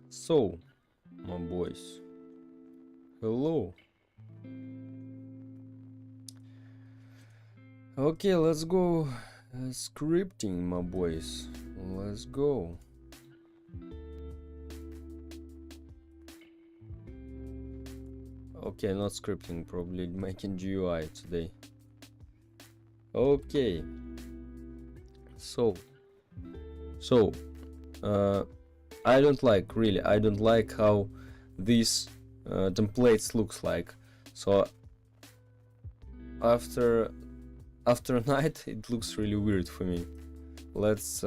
So, my boys, hello. Okay, let's go scripting, my boys. Let's go. Okay, not scripting, probably making GUI today. Okay. So, I don't like how this templates looks like. So after a night it looks really weird for me. Let's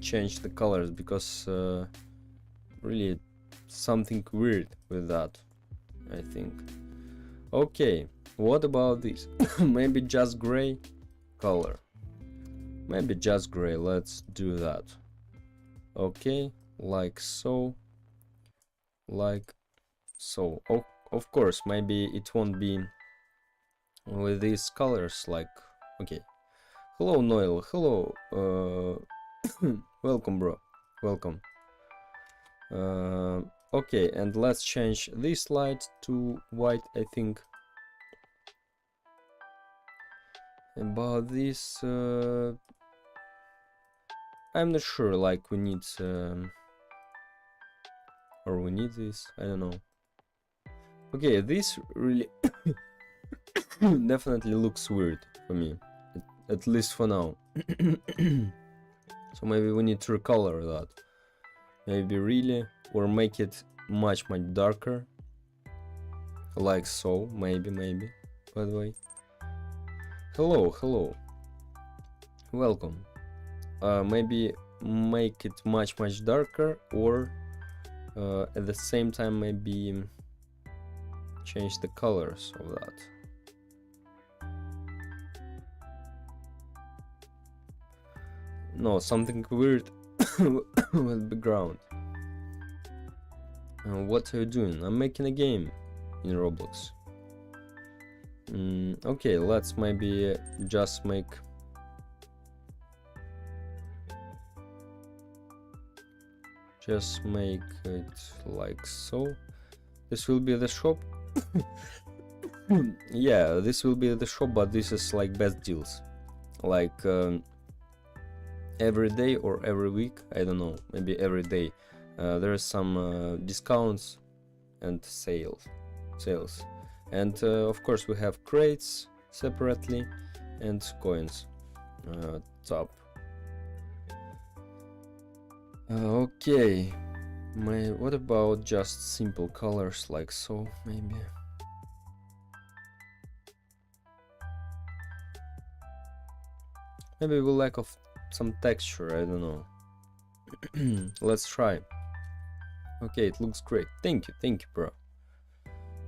change the colors because really something weird with that, I think. Okay, what about this? Maybe just gray color. Maybe just gray. Let's do that. Okay, like so. Like so. Oh, of course, maybe it won't be with these colors. Like, okay. Hello, Noel. Hello. Welcome, bro. Welcome. Okay, and let's change this light to white, I think. About this, I'm not sure, like we need or we need this, I don't know. Okay, this really definitely looks weird for me, at least for now. So maybe we need to recolor that. Maybe really, or make it much darker. Like so, maybe, by the way. Hello. Welcome. Maybe make it much darker, or at the same time maybe change the colors of that. No, something weird with background. What are you doing? I'm making a game in Roblox. Okay, let's maybe just make it like so. This will be the shop. Yeah, this will be the shop, but this is like best deals, like every day or every week, I don't know, maybe every day there is some discounts and sales, and of course we have crates separately and coins top. Okay, what about just simple colors like so, maybe? Maybe we lack of some texture, I don't know. Let's try. Okay, it looks great. Thank you, bro.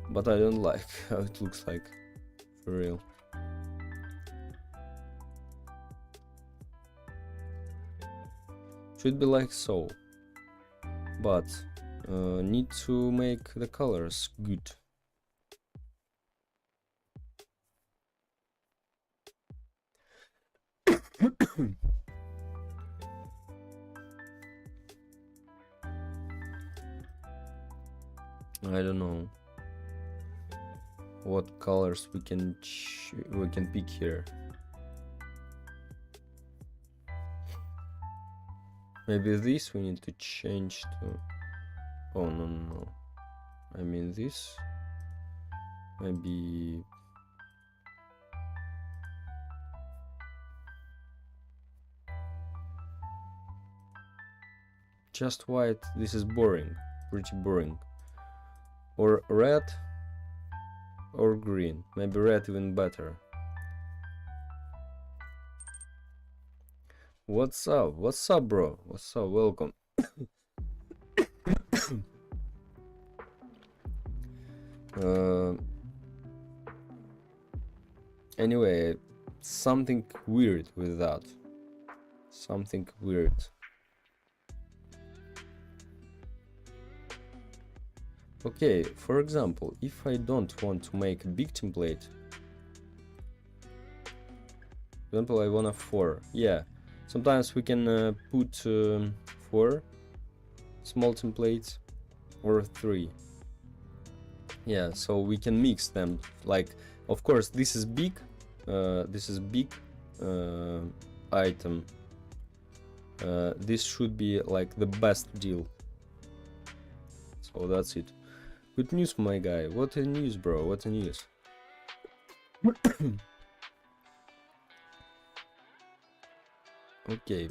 But I don't like how it looks like, for real. Should be like so, but need to make the colors good. I don't know what colors we can pick here. Maybe this we need to change to. Oh no. I mean this. Maybe. Just white. This is boring. Pretty boring. Or red. Or green. Maybe red even better. What's up? What's up, bro? What's up? Welcome. Anyway, something weird with that. Something weird. Okay, for example, if I don't want to make a big template, for example, I want a 4. Yeah, Sometimes we can put 4 small templates or 3. Yeah, so we can mix them. Like, of course, this is big. This is big item. This should be like the best deal. So that's it. Good news, my guy. What a news, bro. What a news. Okay.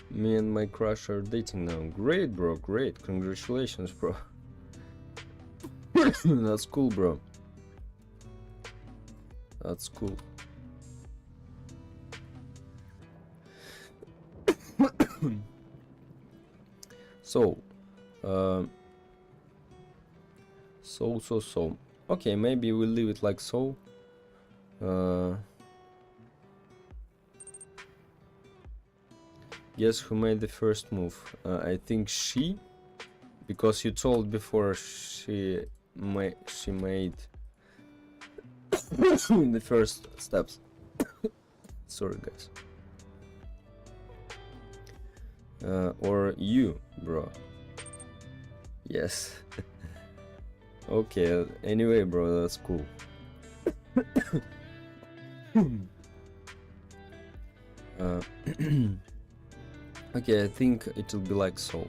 Me and my crush are dating now. Great, bro. Great. Congratulations, bro. That's cool, bro. That's cool. So, so. Okay, maybe we'll leave it like so. Guess who made the first move? I think she, because you told before she made the first steps. Sorry, guys. Or you, bro. Yes. Okay, anyway, bro, that's cool. Okay, I think it will be like so.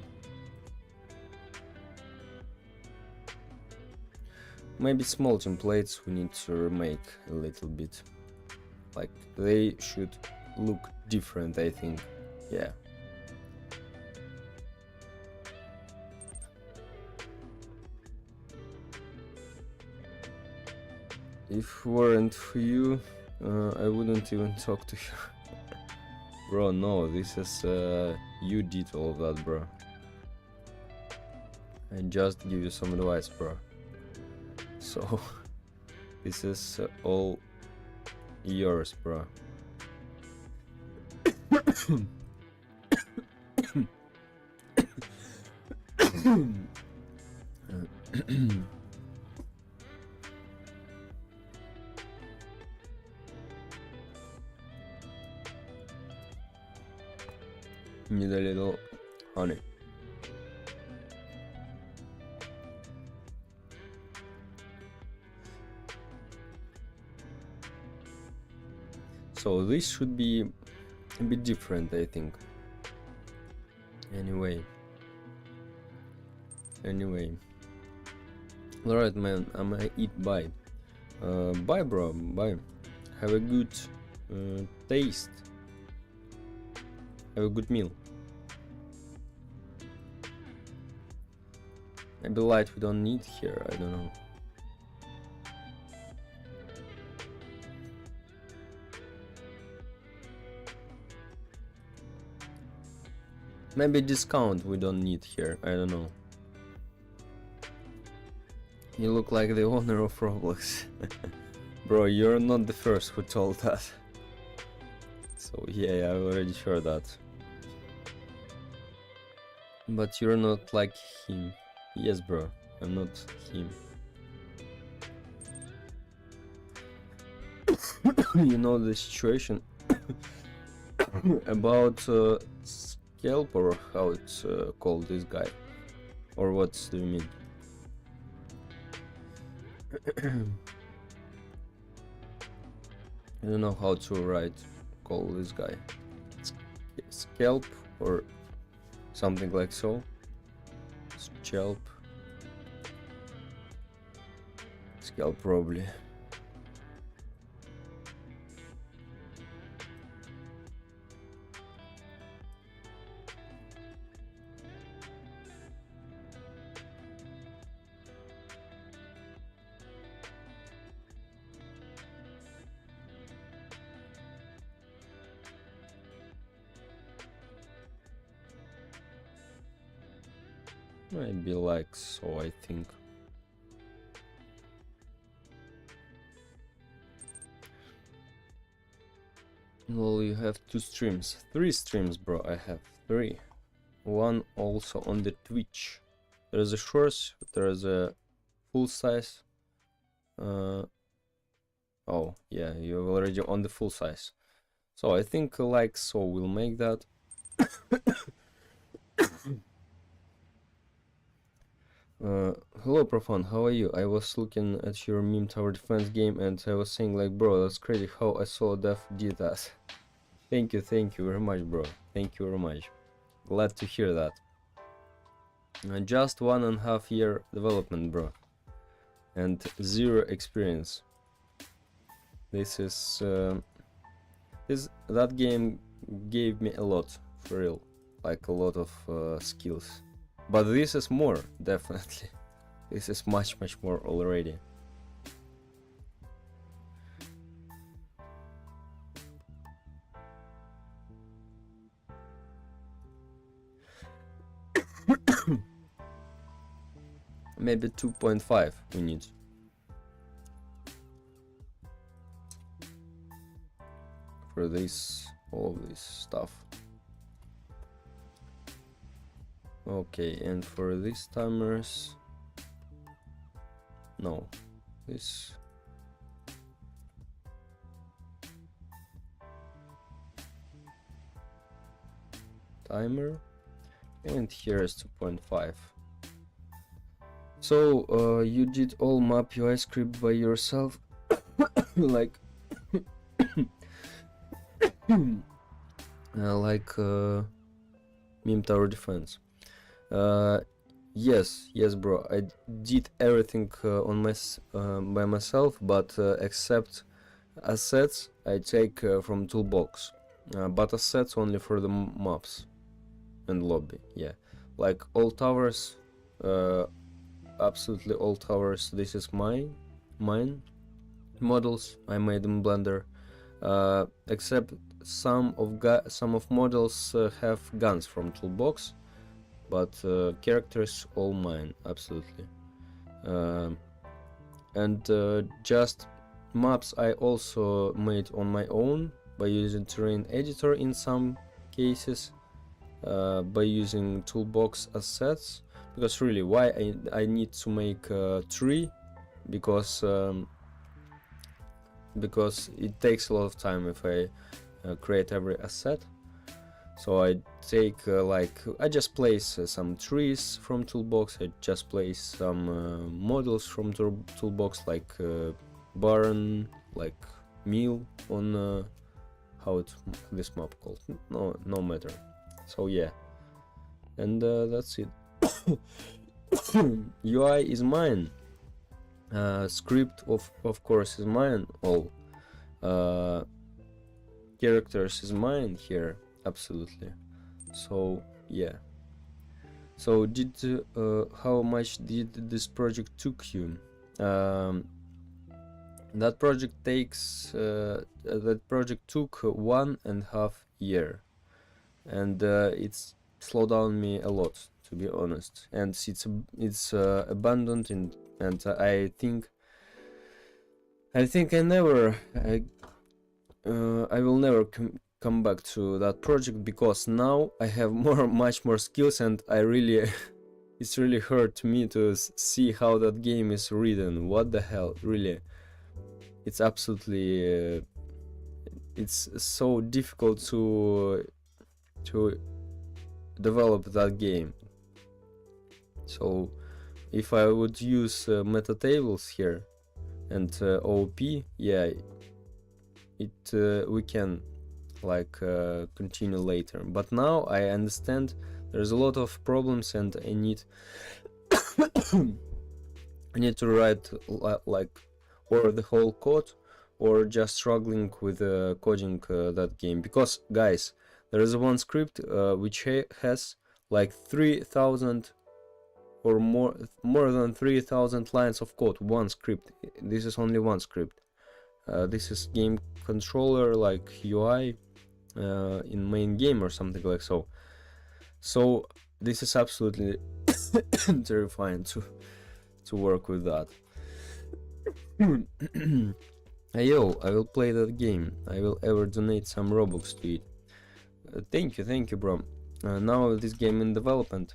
Maybe small templates we need to remake a little bit. Like, they should look different, I think. Yeah. If weren't for you, I wouldn't even talk to you. Bro, no, this is you did all of that, bro. I just give you some advice, bro. So this is all yours, bro. Need a little honey. So this should be a bit different, I think. Anyway. Alright, man, I'm gonna eat. Bye. Bye, bro. Bye. Have a good taste. Have a good meal. Maybe light we don't need here, I don't know. Maybe discount we don't need here, I don't know. You look like the owner of Roblox. Bro, you're not the first who told that. So yeah, I already heard that. But you're not like him. Yes, bro, I'm not him. You know the situation about scalp, or how it's called, this guy, or what do you mean? I don't know how to call this guy. Scalp or something like so. Scalp probably. Might be like so, I think. Well, you have 2 streams. 3 streams, bro. I have 3. One also on the Twitch. There's a shorts, there's a full size. Oh, yeah, you're already on the full size. So I think like so we'll make that. Hello Profan, how are you? I was looking at your meme tower defense game and I was saying like, bro, that's crazy how I saw Def did that. Thank you very much, bro. Thank you very much. Glad to hear that. Just 1.5 year development, bro, and 0 experience. This is that game gave me a lot, for real, like a lot of skills. But this is more, definitely. This is much more already. Maybe 2.5 we need. For this, all of this stuff. Okay, and for these timers, no, this timer, and here is 2.5. So you did all map UI script by yourself, like meme tower defense. Yes, bro, I did everything on by myself, but except assets I take from toolbox, but assets only for the maps and lobby. Yeah, like all towers, absolutely all towers. This is mine models I made in Blender, except some of models have guns from toolbox, but characters all mine, absolutely. And just maps I also made on my own by using terrain editor in some cases, by using toolbox assets, because really why I need to make a tree, because it takes a lot of time if I create every asset. So I take I just place some trees from toolbox, I just place some models from toolbox, like barn, like mill on how this map called, no matter. So yeah, and that's it. UI is mine, script of course is mine, all characters is mine here, absolutely. So yeah. So did how much did this project took you? That project took 1.5 year, and it's slowed down me a lot, to be honest, and it's abandoned, and I think I will never come back to that project, because now I have much more skills, and I really it's really hurt to me to see how that game is written. What the hell, really, it's absolutely it's so difficult to develop that game. So if I would use meta tables here and OP, yeah, we can continue later. But now I understand there's a lot of problems, and I need to write or the whole code, or just struggling with coding that game, because guys, there is one script which has like 3,000 or more than 3,000 lines of code. One script. This is only one script. This is game controller, like UI in main game or something like so. So this is absolutely terrifying to work with that. Yo, I will play that game. I will ever donate some Robux to it. Thank you, bro. Now this game in development,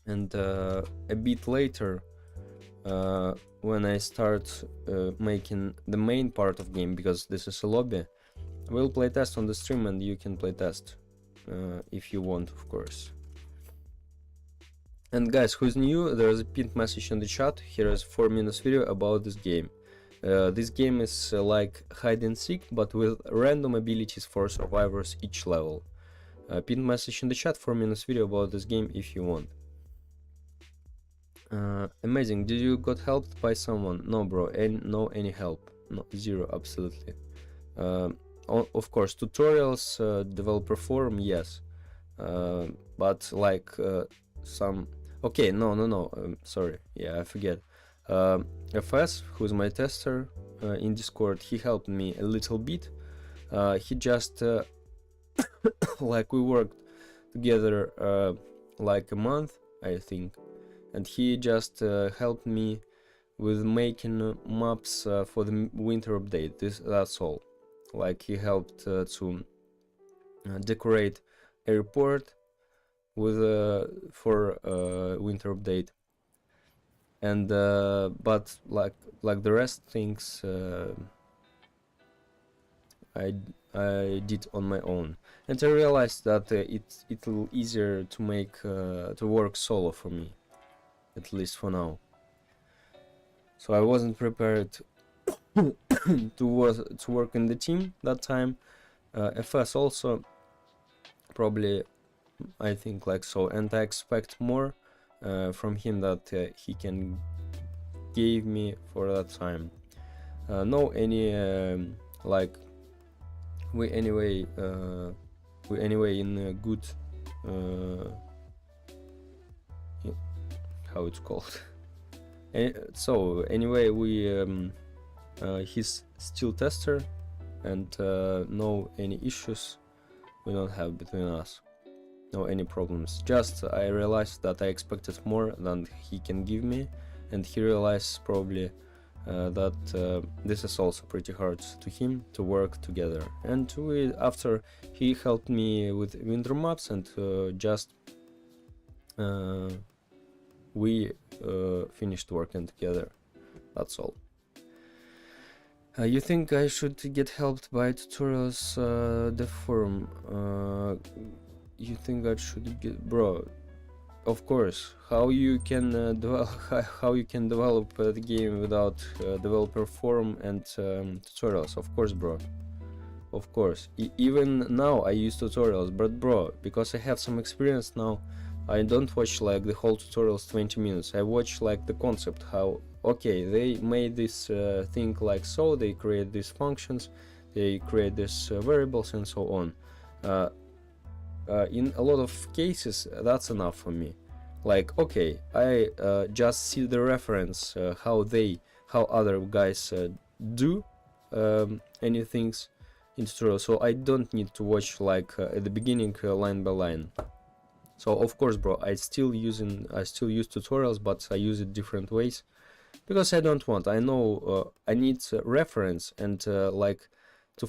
and a bit later, when I start making the main part of game, because this is a lobby, we'll play test on the stream, and you can play test if you want, of course. And guys, who's new, there's a pinned message in the chat. Here is 4 minutes video about this game. This game is like hide and seek, but with random abilities for survivors each level. Pinned message in the chat, 4 minutes video about this game if you want. Amazing. Did you got helped by someone? No, bro. No any help. No, zero, absolutely. Of course, tutorials, developer forum, yes. But like some. Okay, no. Sorry. Yeah, I forget. FS, who's my tester in Discord, he helped me a little bit. He just like we worked together like a month, I think, and he just helped me with making maps for the winter update. That's all. Like he helped to decorate a report with for winter update, and but like the rest things I did on my own, and I realized that it's a little easier to make to work solo for me, at least for now. So I wasn't prepared to work in the team that time. FS also probably, I think, like so, and I expect more from him that he can give me for that time. No any like we anyway in a good how it's called. So anyway, we he's still tester, and no any issues we don't have between us, no any problems. Just I realized that I expected more than he can give me, and he realized probably that this is also pretty hard to him to work together. And after he helped me with winter maps, and just we finished working together. That's all. You think I should get helped by tutorials? The forum. You think I should get, bro? Of course. How you can develop the game without developer forum and tutorials? Of course, bro. Of course. Even now I use tutorials, but bro, because I have some experience now, I don't watch like the whole tutorials 20 minutes. I watch like the concept, how okay they made this thing like so, they create these functions, they create these variables and so on. In a lot of cases that's enough for me. Like okay, I just see the reference how other guys do any things in tutorial, so I don't need to watch like at the beginning line by line. So of course, bro, I still use tutorials, but I use it different ways, because I don't want. I know I need reference and like to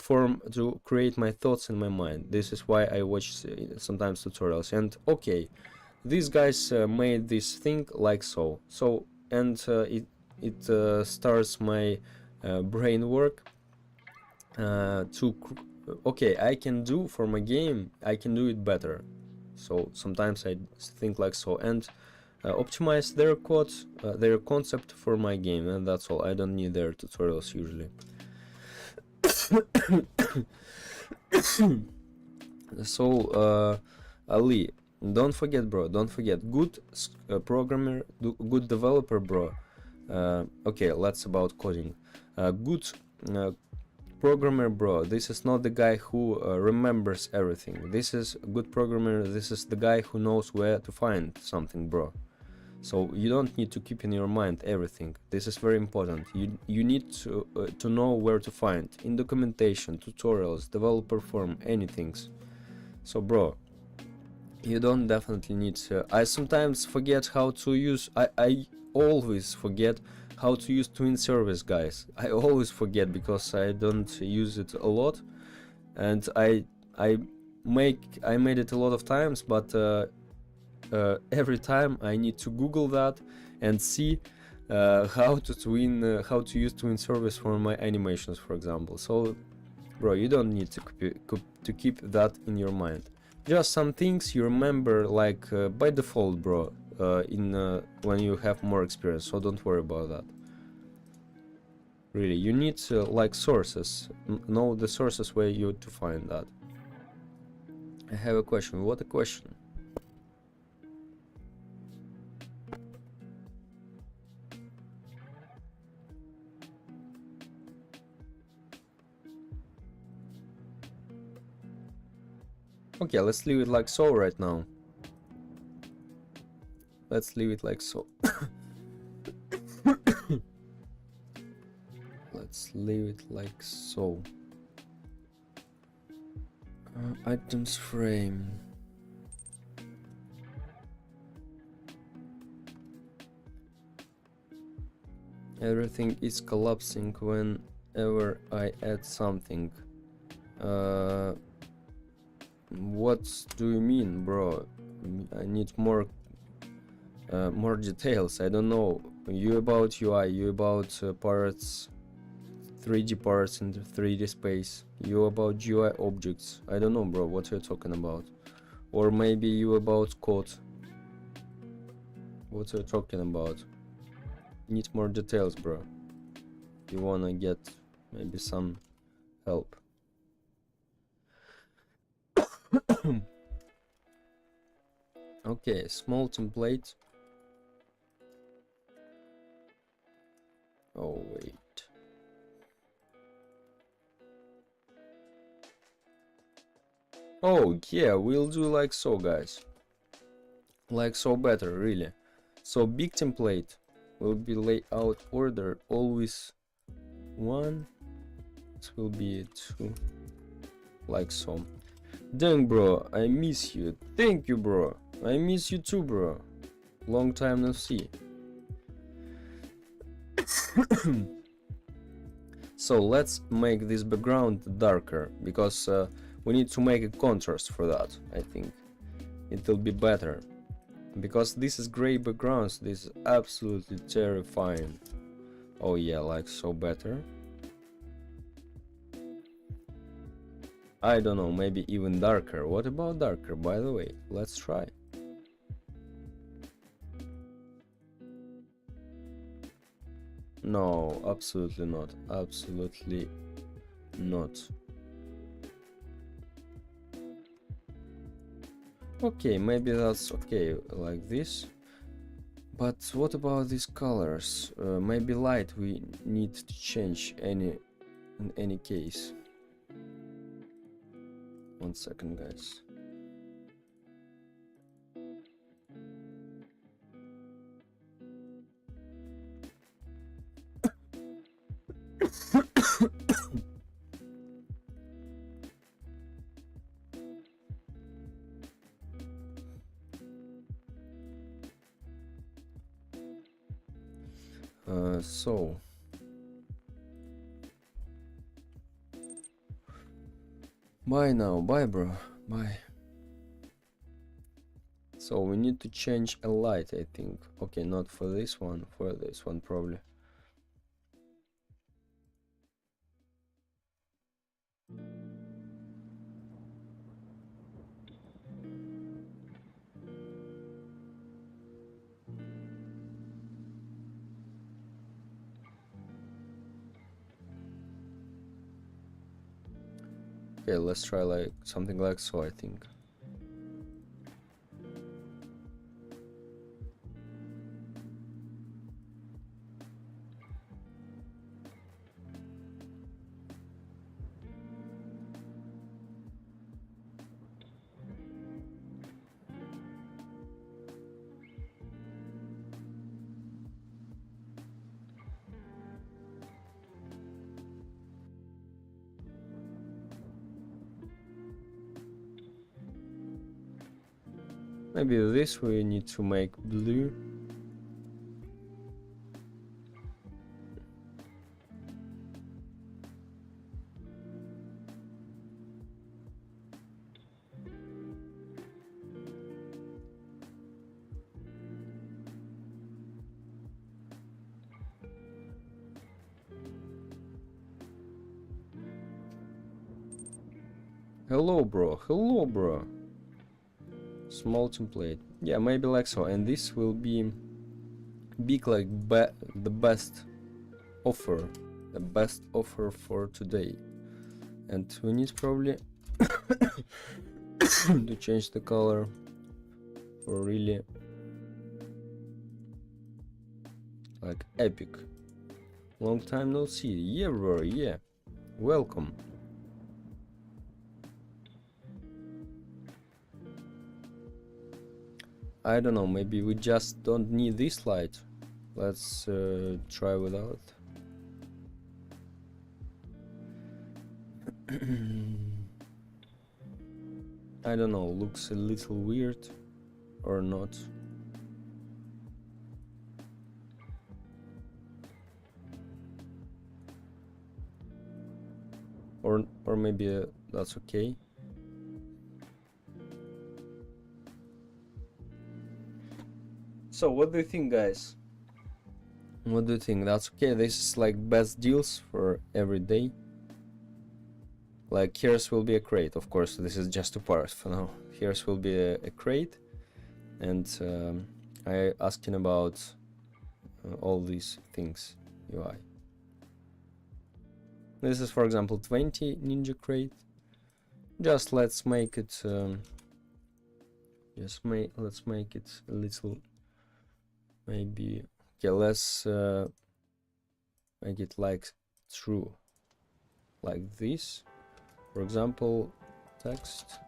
create my thoughts in my mind. This is why I watch sometimes tutorials. And okay, these guys made this thing like so. So and it starts my brain work okay, I can do for my game. I can do it better. So sometimes I think like so, and optimize their code, their concept for my game, and that's all. I don't need their tutorials usually. So Ali, don't forget, bro, don't forget, good programmer, good developer, bro. Okay, let's about coding. Good programmer, bro, this is not the guy who remembers everything. This is a good programmer. This is the guy who knows where to find something, bro. So you don't need to keep in your mind everything. This is very important. You need to know where to find in documentation, tutorials, developer forum, anything. So bro, you don't definitely need I sometimes forget how to use, I always forget How to use twin service, guys. I always forget because I don't use it a lot, and I made it a lot of times, but every time I need to Google that and see how to use twin service for my animations, for example. So, bro, you don't need to keep that in your mind. Just some things you remember, like by default, bro. When you have more experience, so don't worry about that. Really, you need like sources, know the sources where you to find that. I have a question. What a question? Okay, let's leave it like so right now. Let's leave it like so. Let's leave it like so. Items frame. Everything is collapsing whenever I add something. What do you mean, bro? I need more details. I don't know. You about UI, you about parts, 3D parts in the 3D space. You about GUI objects. I don't know, bro, what you're talking about. Or maybe you about code. What you're talking about. Need more details, bro. You wanna get maybe some help. Okay, small template. Oh, wait. Oh, yeah, we'll do like so, guys. Like so better, really. So big template will be layout order always 1. It will be 2. Like so. Dang, bro, I miss you. Thank you, bro. I miss you too, bro. Long time no see. So let's make this background darker, because we need to make a contrast for that. I think it will be better, because this is gray backgrounds. This is absolutely terrifying. Oh yeah, like so better. I don't know, maybe even darker. What about darker, by the way? Let's try. No, absolutely not. Absolutely not. Okay, maybe that's okay like this. But what about these colors? Maybe light we need to change in any case. 1 second, guys. So bye now, bye, bro, bye. So we need to change a light, I think. Okay, not for this one, for this one probably. Okay, let's try like something like so, I think. Maybe this we need to make blue. Hello, bro. Hello, bro. Small template. Yeah, maybe like so. And this will be big, like the best offer. The best offer for today. And we need probably to change the color for really like epic. Long time no see. Yeah, bro. Yeah. Welcome. I don't know, maybe we just don't need this light. Let's try without. I don't know, looks a little weird or not. Or maybe that's okay. So what do you think, guys? What do you think? That's okay? This is like best deals for every day. Like here's will be a crate, of course. This is just a part for now. Here's will be a crate, and I asking about all these things UI. This is, for example, 20 ninja crate. Just let's make it. Let's make it a little. Maybe okay. Let's make it like true, like this. For example, text.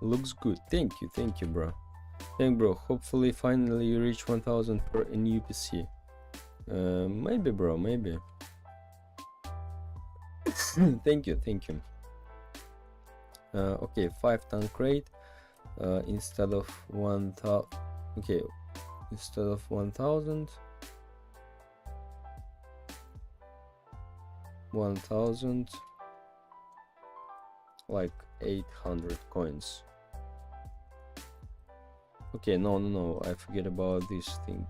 Looks good. Thank you, bro. Thank, bro. Hopefully, finally you reach 1000 per a new PC. Maybe, bro. Maybe. Thank you. Okay, 5-ton crate. Instead of 1000. Okay, instead of 1000. 1000. Like 800 coins. Okay, no, I forget about this thing.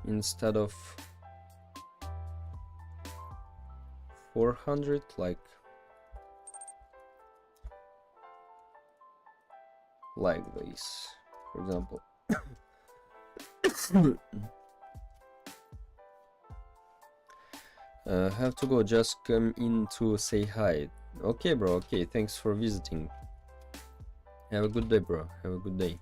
Instead of 400, like this, for example. Have to go, just come in to say hi. Okay, bro, okay, thanks for visiting. Have a good day, bro. Have a good day.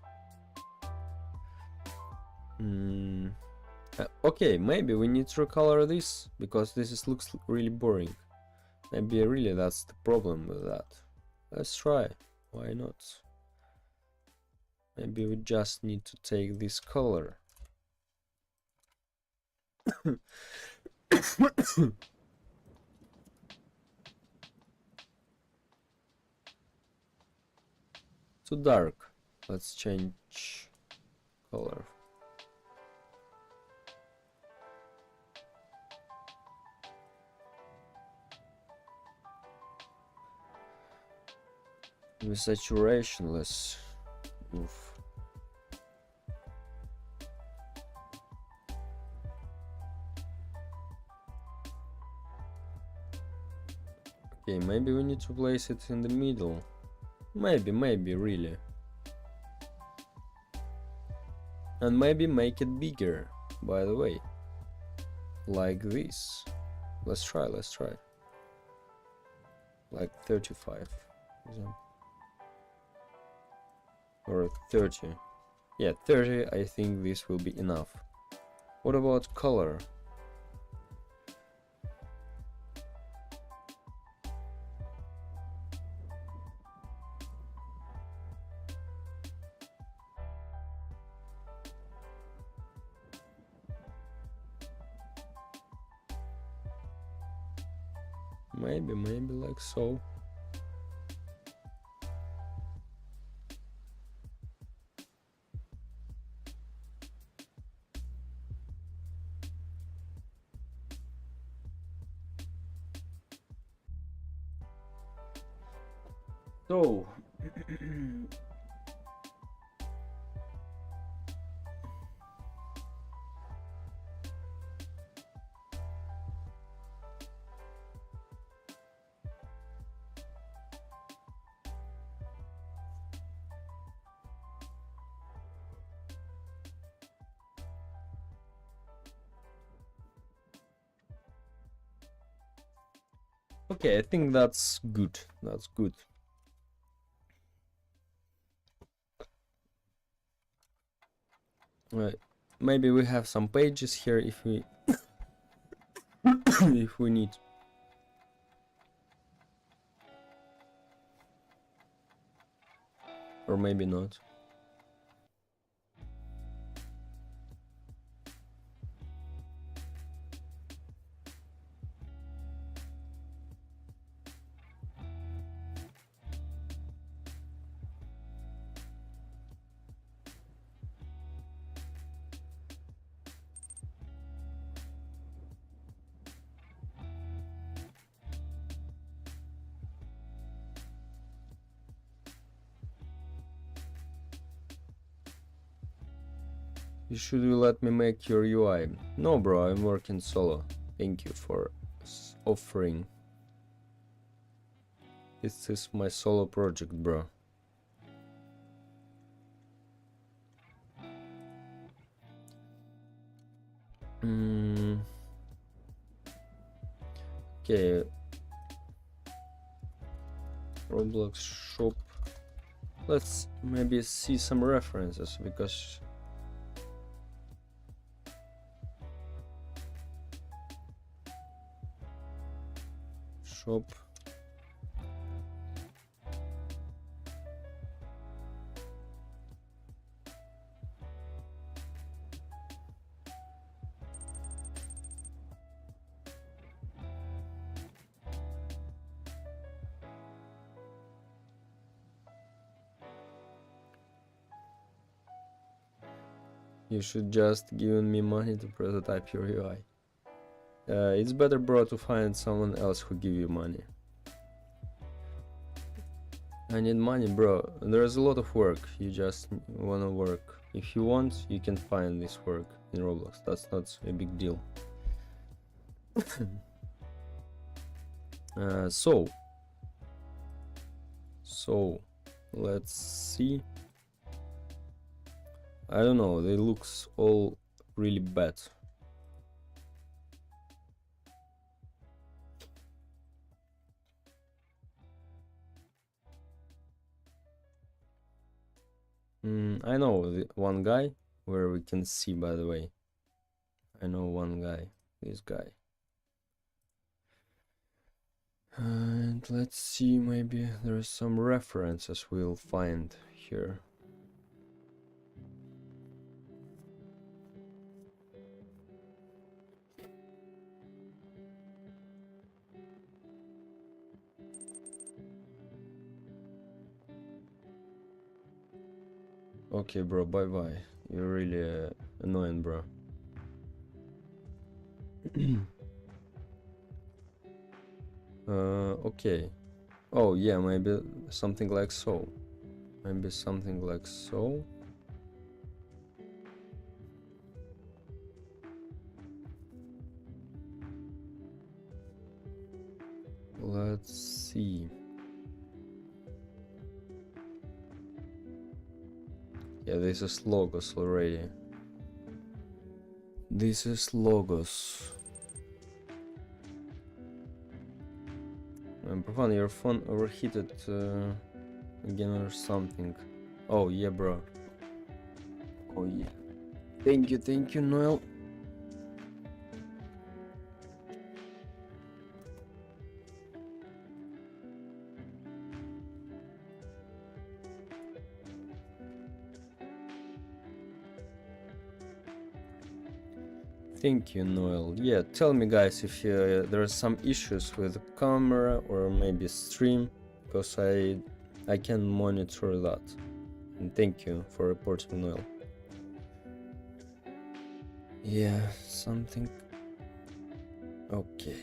Okay, maybe we need to recolor this, because looks really boring. Maybe really that's the problem with that. Let's try. Why not? Maybe we just need to take this color. Too dark. Let's change color. With saturation, let's move. Okay, maybe we need to place it in the middle. Maybe really. And maybe make it bigger, by the way. Like this. Let's try. Like 35, for example. Or 30. Yeah, 30, I think this will be enough. What about color? Maybe like so. So okay, I think that's good. That's good. Right. Maybe we have some pages here if we if we need. Or maybe not. You should let me make your UI. No, bro, I'm working solo. Thank you for offering. This is my solo project, bro. Okay. Roblox shop. Let's maybe see some references because shop. You should just give me money to prototype your UI. It's better, bro, to find someone else who give you money. I need money, bro. There's a lot of work. You just wanna work. If you want, you can find this work in Roblox. That's not a big deal. So let's see. I don't know, they looks all really bad. I know one guy where we can see, by the way. I know one guy, this guy. And let's see, maybe there's some references we'll find here. Okay, bro, bye bye. You're really annoying, bro. Okay. Oh, yeah, maybe something like so. Maybe something like so. Let's see. Yeah, this is logos already. This is logos. Profan, your phone overheated again or something. Oh yeah, bro. Oh yeah. Thank you, Noel. Thank you, Noel. Yeah, tell me, guys, if there are some issues with the camera or maybe stream, because I can monitor that. And thank you for reporting, Noel. Yeah, something. Okay.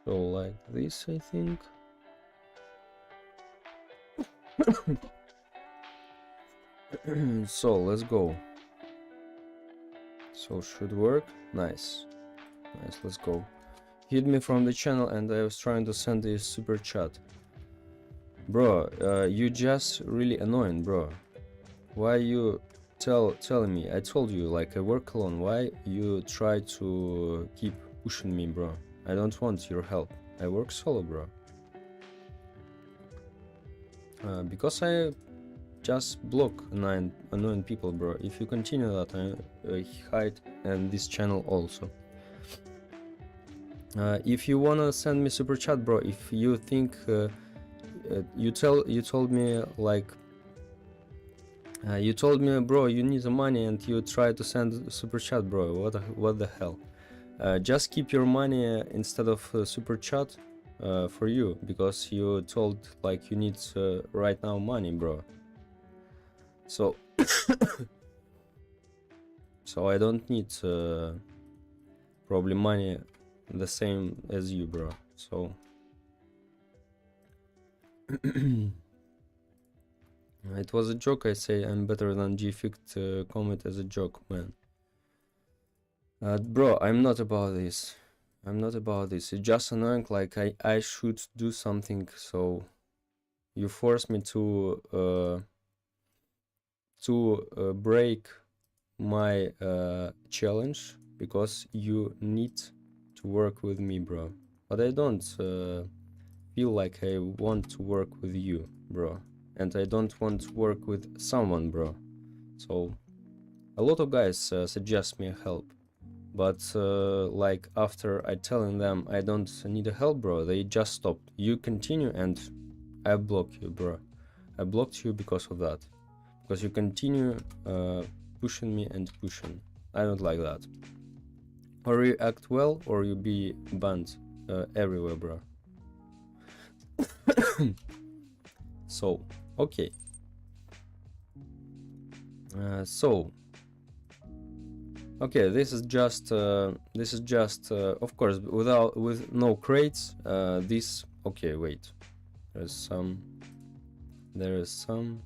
So like this, I think. So let's go. So should work. Nice. Nice, let's go. Hit me from the channel and I was trying to send a super chat. Bro, you just really annoying, bro. Why you telling me? I told you, like, I work alone. Why you try to keep pushing me, bro? I don't want your help. I work solo, bro. Because I just block annoying people, bro. If you continue that, I hide and this channel also. If you wanna send me super chat, bro, if you think you told me like you told me, bro, you need the money and you try to send super chat, bro. What the hell? Just keep your money instead of super chat for you, because you told like you need right now money, bro. So so I don't need probably money the same as you, bro. So it was a joke. I say I'm better than G-Fict comment as a joke, man. Bro, I'm not about this. I'm not about this. It's just annoying. Like I should do something, so you force me to break my challenge because you need to work with me, bro. But I don't feel like I want to work with you, bro. And I don't want to work with someone, bro. So a lot of guys suggest me help, but like after I telling them I don't need a help, bro, they just stopped. You continue and I block you, bro. I blocked you because of that, because you continue pushing me and pushing. I don't like that. Or you act well or you be banned everywhere, bro. So okay, so okay, this is just of course with no crates. This okay, wait, there is some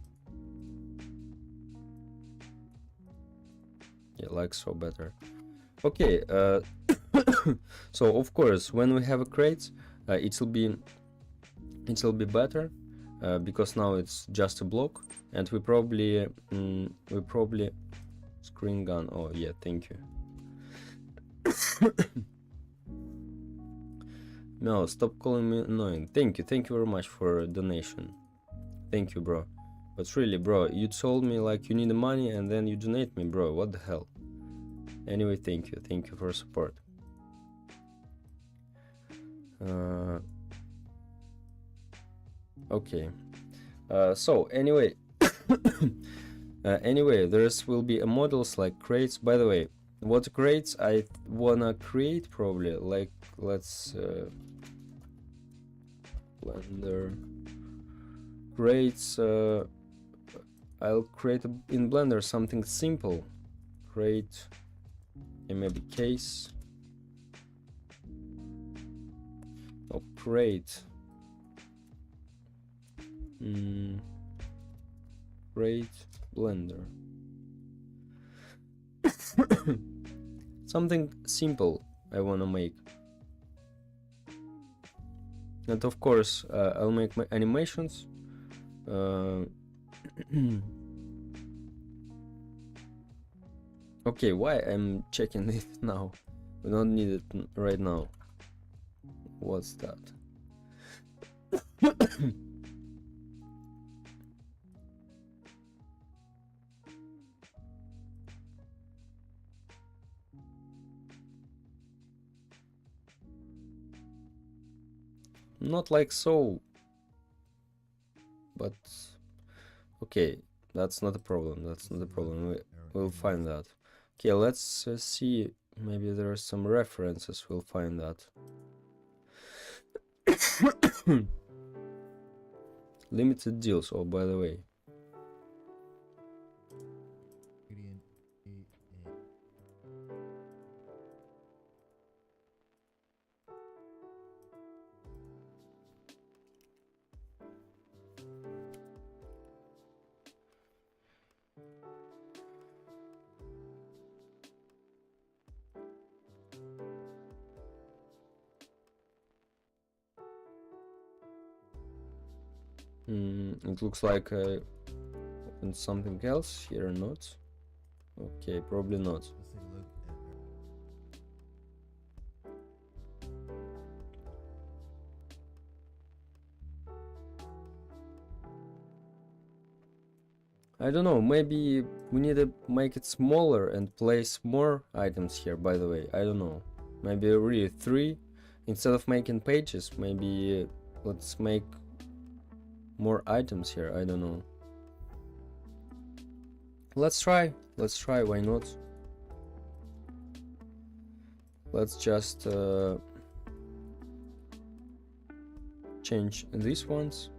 yeah, like so better. Okay, so of course when we have a crate, it'll be better, because now it's just a block, and we probably screen gun. Oh yeah, thank you. No, stop calling me annoying. Thank you very much for a donation. Thank you, bro. But really, bro, you told me like you need the money and then you donate me, bro. What the hell? Anyway, thank you for support. Okay, so anyway, anyway, there's will be a models like crates. By the way, what crates I wanna create probably, like, let's Blender crates. I'll create in Blender something simple. Create maybe case. Oh, create. Create Blender. Something simple I wanna make. And of course, I'll make my animations. Okay, why I'm checking it now? We don't need it right now. What's that? Not like so, but okay, that's not a problem. That's not a problem. We'll find that. Okay, let's see. Maybe there are some references. We'll find that. Limited deals. Oh, by the way. It looks like I opened something else here or not. Okay, probably not. I don't know, maybe we need to make it smaller and place more items here, by the way. I don't know. Maybe really 3 instead of making pages. Maybe let's make more items here. I don't know. Let's try, why not? Let's just change these ones.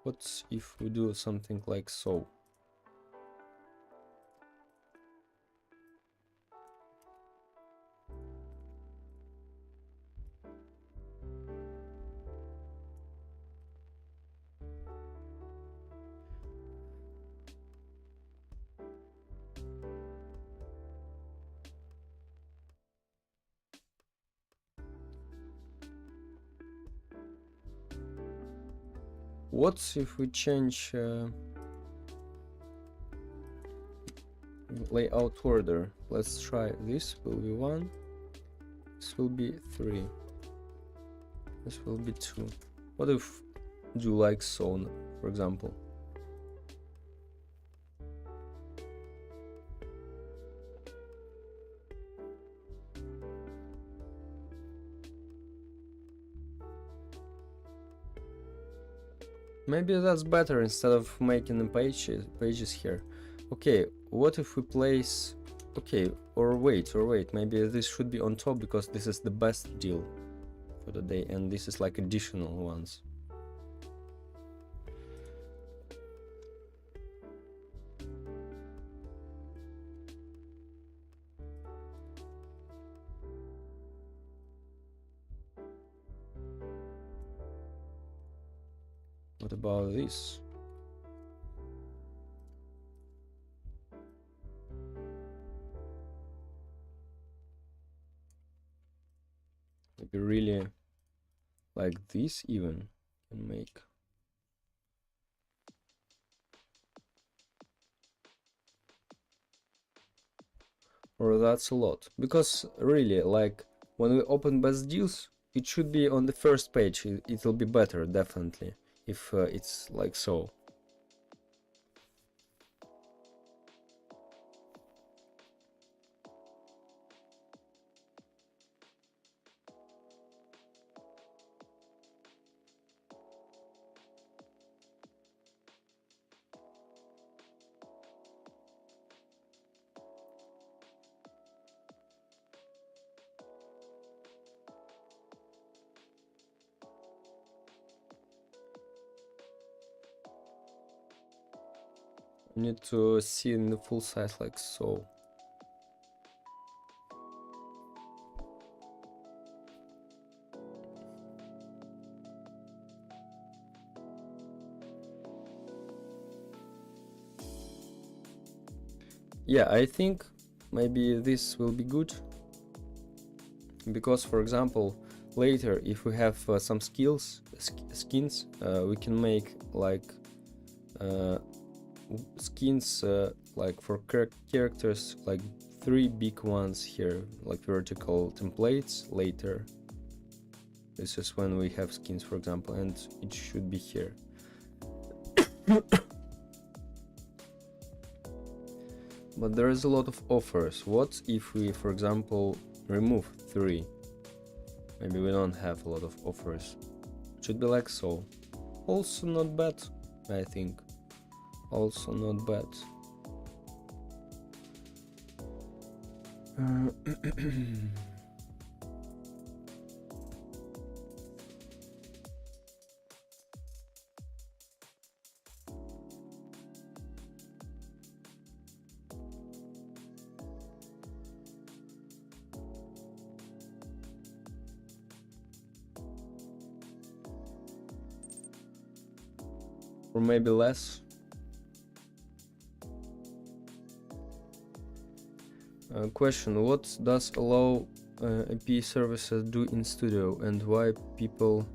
What if we do something like so? What if we change layout order? Let's try. This will be 1, this will be 3, this will be 2. What if do like so, for example? Maybe that's better instead of making the pages here. Okay, what if we place... Okay, or wait, maybe this should be on top because this is the best deal for the day and this is like additional ones. What about this? Maybe really like this even can make. Or that's a lot. Because really, like when we open best deals, it should be on the first page. It'll be better, definitely, if it's like so. You need to see in the full size like so. Yeah, I think maybe this will be good. Because, for example, later if we have some skins, we can make like skins like for characters, like 3 big ones here, like vertical templates later. This is when we have skins, for example, and it should be here. But there is a lot of offers. What if we, for example, remove 3? Maybe we don't have a lot of offers. It should be like so. Also not bad, I think. Also not bad. Or maybe less. Question: what does allow API services do in Studio, and why people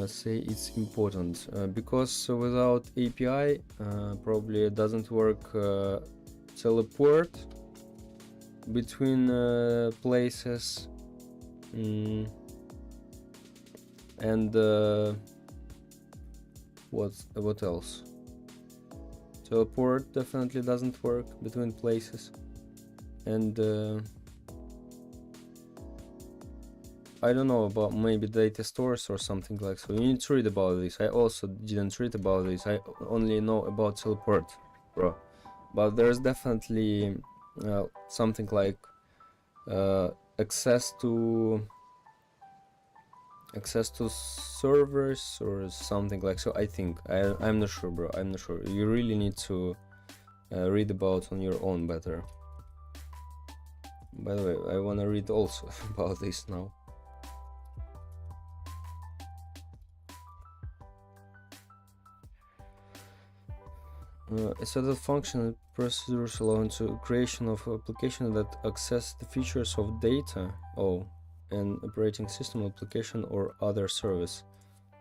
say it's important? Because without API, probably it doesn't work teleport between places, and what else? Teleport definitely doesn't work between places, and I don't know about maybe data stores or something like so. You need to read about this. I also didn't read about this. I only know about teleport, bro. But there's definitely something like access to servers or something like so. I think I'm not sure, bro. I'm not sure. You really need to read about on your own better. By the way, I wanna read also about this now. A set of functions and procedures allowing to creation of application that access the features of data, an operating system application or other service.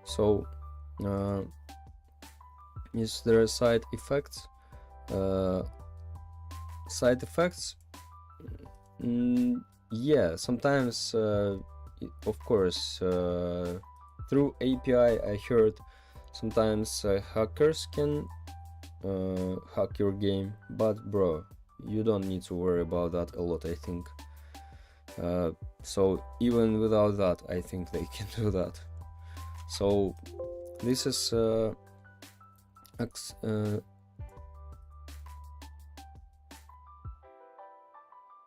So is there a side effects? Side effects? Yeah, sometimes of course through API I heard sometimes hackers can hack your game, but bro, you don't need to worry about that a lot, I think. So even without that, I think they can do that. So this is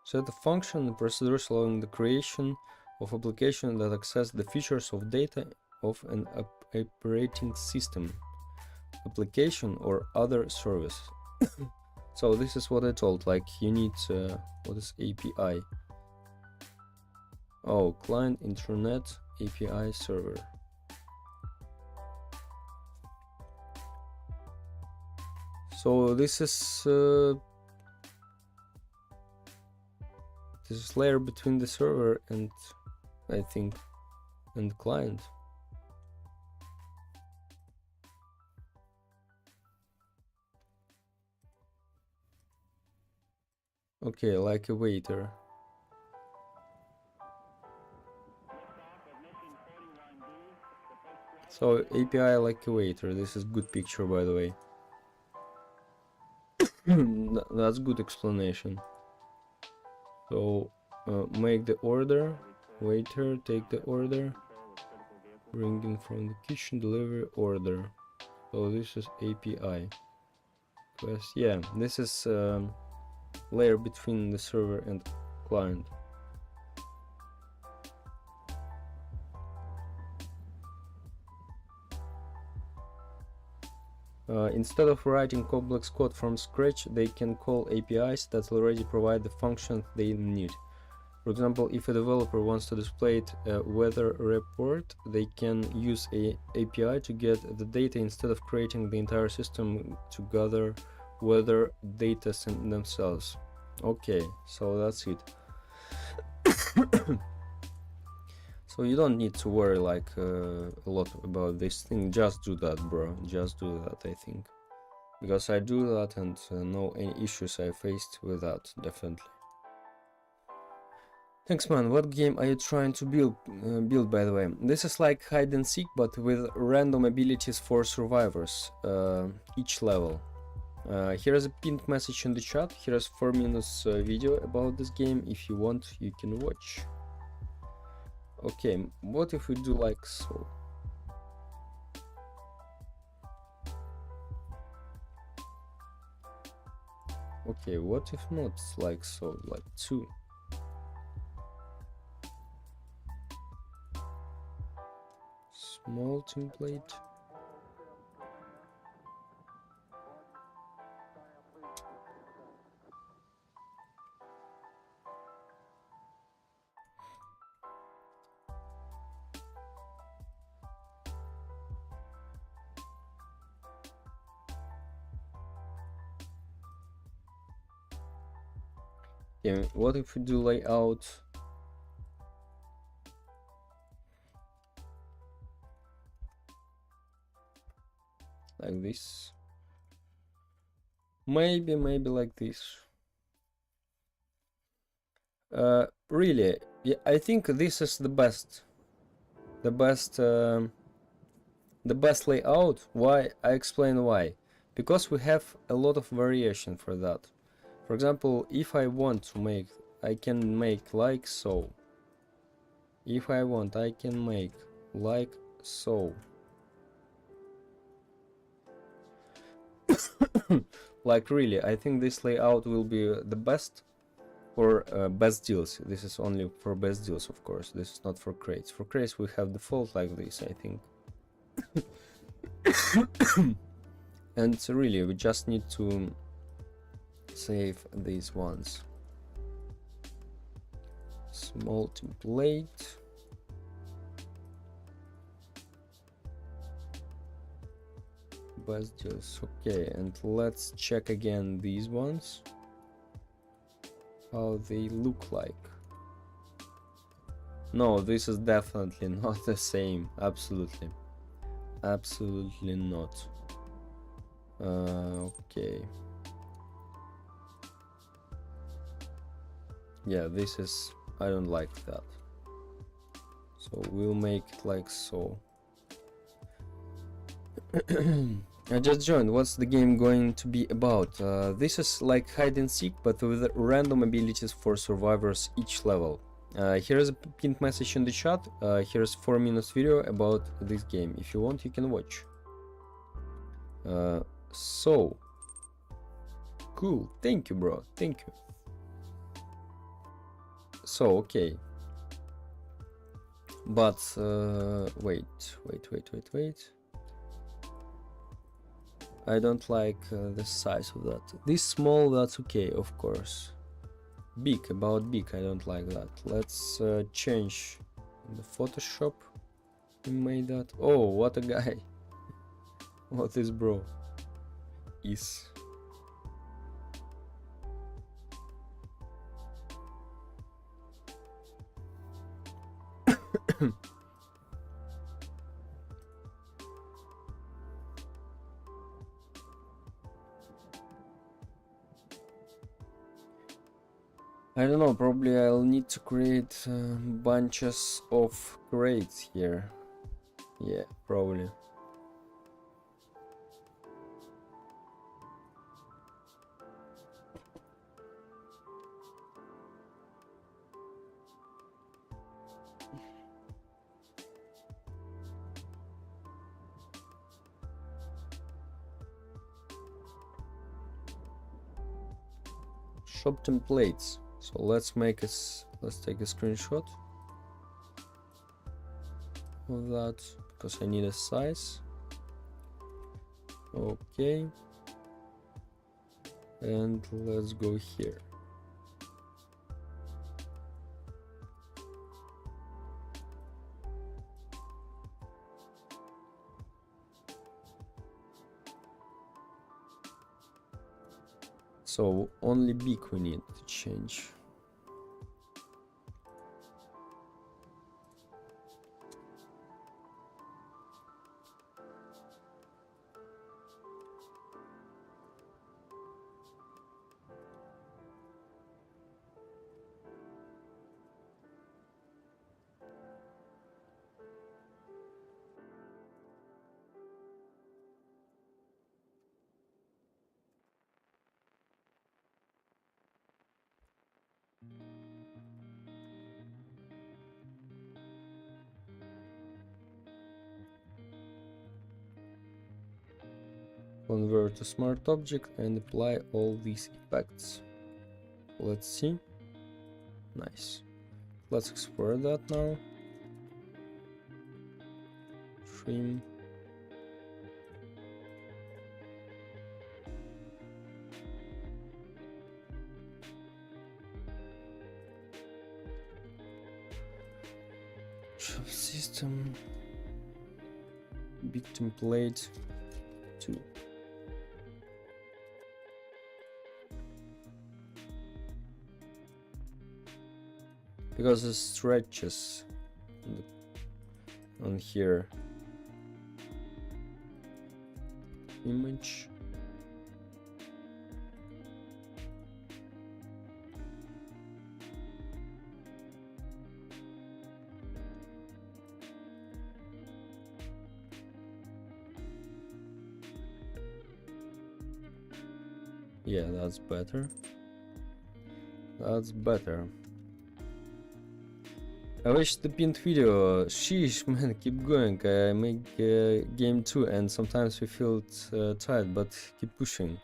set a function and procedures allowing the creation of application that access the features of data of an operating system, application or other service. So this is what I told, like you need what is API? Oh, client internet API server. So this is layer between the server and I think and client. Okay, like a waiter. So API like a waiter. This is good picture, by the way. That's good explanation. So make the order, waiter take the order, bringing from the kitchen, delivery order. So this is API. Quest, yeah, this is layer between the server and client. Instead of writing complex code from scratch, they can call APIs that already provide the functions they need. For example, if a developer wants to display a weather report, they can use a API to get the data instead of creating the entire system to gather weather data themselves. Okay, so that's it. So you don't need to worry like a lot about this thing. Just do that, bro. Just do that, I think, because I do that and no any issues I faced with that, definitely. Thanks, man. What game are you trying to build, by the way? This is like hide and seek, but with random abilities for survivors, each level. Here's a pinned message in the chat. Here's 4 minutes video about this game. If you want, you can watch. Okay, what if we do like so? Okay, what if not like so, like 2? Small template. Okay, what if we do layout like this? Maybe like this. Really, yeah, I think this is the best layout. Why? I explain why. Because we have a lot of variation for that. For example, if I want to make, I can make like so. If I want, I can make like so. Like really, I think this layout will be the best for best deals. This is only for best deals, of course. This is not for crates. For crates we have default like this, I think. And really, we just need to save these ones. Small template. Best deals. Okay, and let's check again these ones, how they look like. No, this is definitely not the same. Absolutely not. Okay, yeah, this is, I don't like that, so we'll make it like so. I just joined. What's the game going to be about? This is like hide and seek, but with random abilities for survivors each level. Here's a pinned message in the chat. Here's 4 minutes video about this game. If you want, you can watch. So cool. Thank you, bro. Thank you. So okay. But wait. I don't like the size of that. This small, that's okay, of course. Big, about big, I don't like that. Let's change the Photoshop. We made that. Oh, what a guy. What is bro? Is. I don't know, probably I'll need to create bunches of crates here. Yeah, probably. Shop templates. So let's take a screenshot of that because I need a size. Okay, and let's go here. So only big we need to change. Convert to smart object and apply all these effects. Let's see. Nice. Let's explore that now. Trim. Shop system. Big template 2. because it stretches on here. Image. Yeah, that's better. That's better. I watched the pinned video. Sheesh, man, keep going. I make game 2 and sometimes we feel tired, but keep pushing.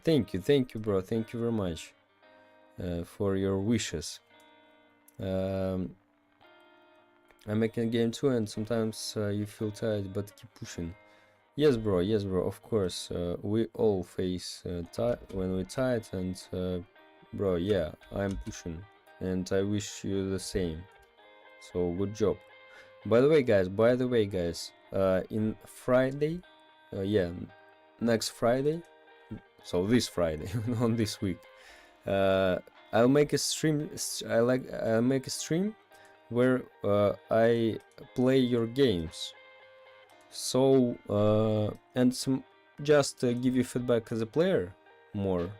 Thank you, bro. Thank you very much for your wishes. I'm making game 2 and sometimes you feel tired, but keep pushing. Yes, bro, of course. We all face when we're tired, and bro, yeah, I'm pushing, and I wish you the same. So good job. By the way, guys, in Friday, yeah, next Friday, so this Friday, on this week, I'll make a stream. I'll make a stream where I play your games. So and just give you feedback as a player more,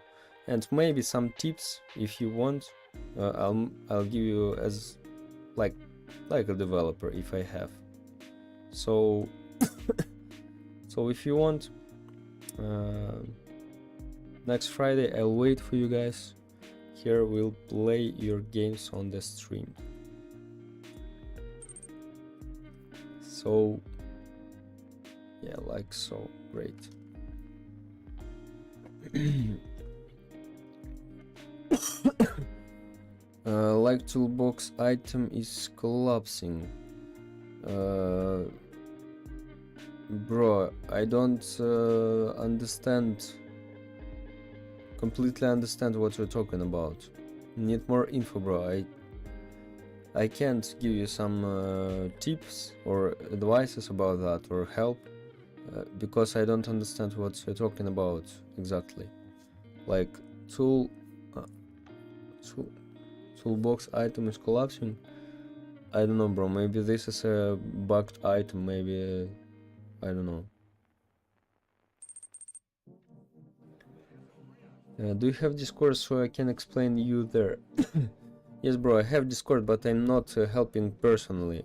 and maybe some tips if you want. I'll give you as like a developer if I have. So so if you want, next Friday I'll wait for you guys. Here we'll play your games on the stream. So yeah, like so. Great. Like toolbox item is collapsing. Bro, I don't completely understand what you're talking about. Need more info, bro. I can't give you some tips or advices about that or help because I don't understand what you're talking about exactly. Like toolbox item is collapsing. I don't know, bro. Maybe this is a bugged item. Maybe I don't know. Do you have Discord so I can explain you there? Yes, bro, I have Discord, but I'm not helping personally.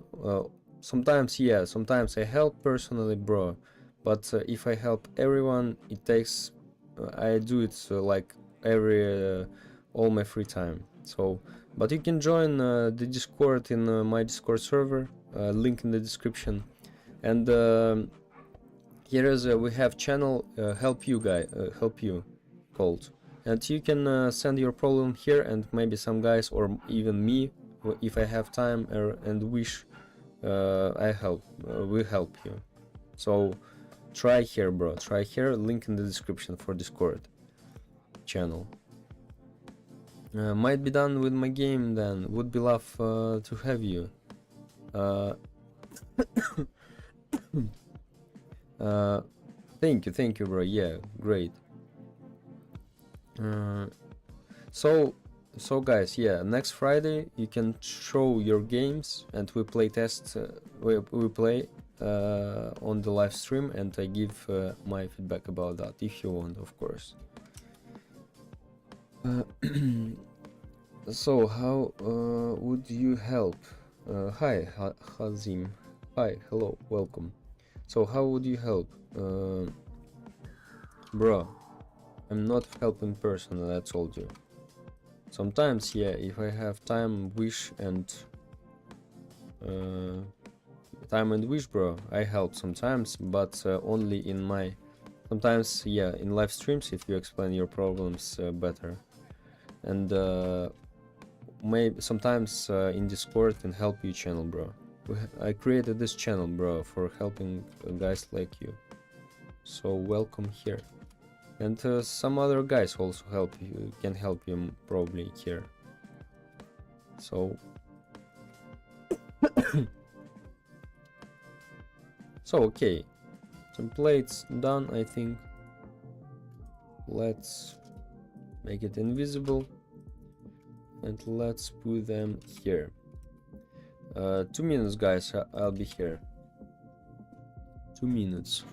Sometimes, yeah, sometimes I help personally, bro. But if I help everyone, it takes. I do it like every all my free time. So, but you can join the Discord in my Discord server. Link in the description. And here is we have channel help you called. And you can send your problem here, and maybe some guys or even me, if I have time and wish, we help you. So try here, bro. Try here. Link in the description for Discord channel. Might be done with my game then. Would be love to have you. Thank you, bro. Yeah, great. So guys, yeah, next Friday you can show your games and we play test. We play on the live stream, and I give my feedback about that if you want, of course. So how would you help? Hi, Hazim. Hi, hello, welcome. So how would you help? Bro, I'm not helping personally, I told you. Sometimes, yeah, if I have time, wish, and bro, I help sometimes, but only in my. Sometimes, yeah, in live streams if you explain your problems better, and maybe sometimes in Discord and help you channel, bro. I created this channel, bro, for helping guys like you. So welcome here. And some other guys also can help you probably here. So so okay, templates done, I think. Let's make it invisible. and let's put them here. 2 minutes, guys. I'll be here. 2 minutes.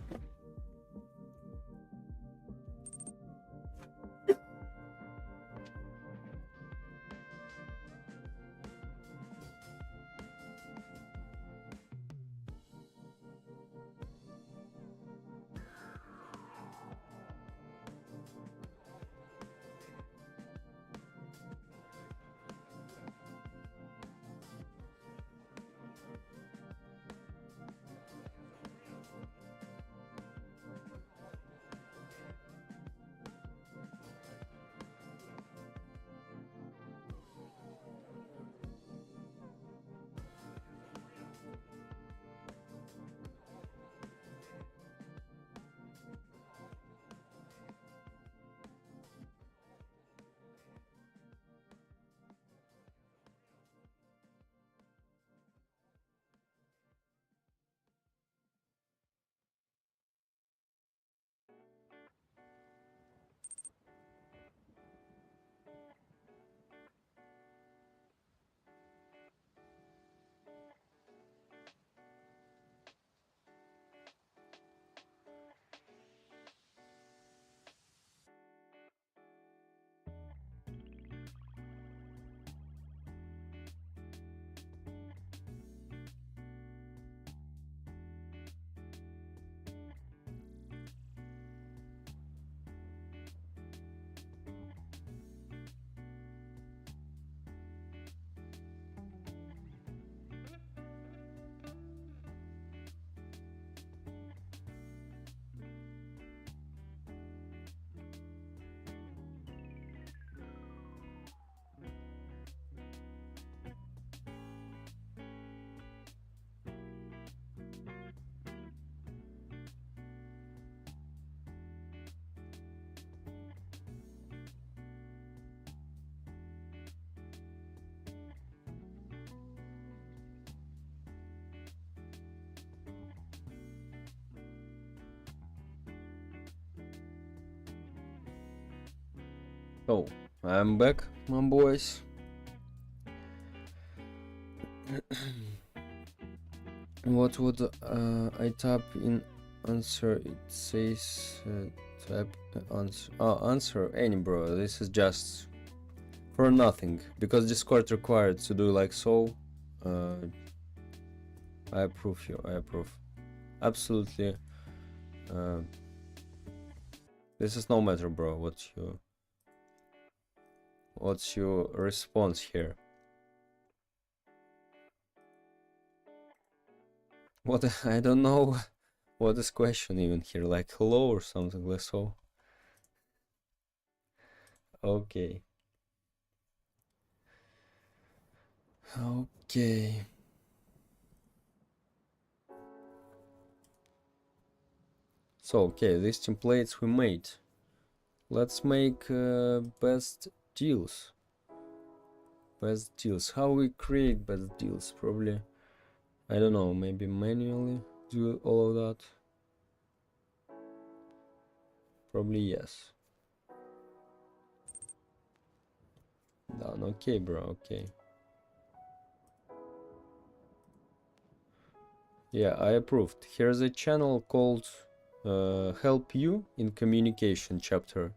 So, I'm back, my boys. What would I type in answer? It says type answer. Oh, answer any, bro. This is just for nothing because Discord required to do like so. I approve you. I approve. Absolutely. This is no matter, bro. What's your response here? What? I don't know what is question even here, like hello or something like so. Okay. Okay. So, okay, these templates we made. Let's make best deals. Best deals. How we create best deals? Probably, I don't know, maybe manually do all of that. Probably yes. Done. Okay, bro. Okay. Yeah, I approved. Here's a channel called Help You in Communication chapter.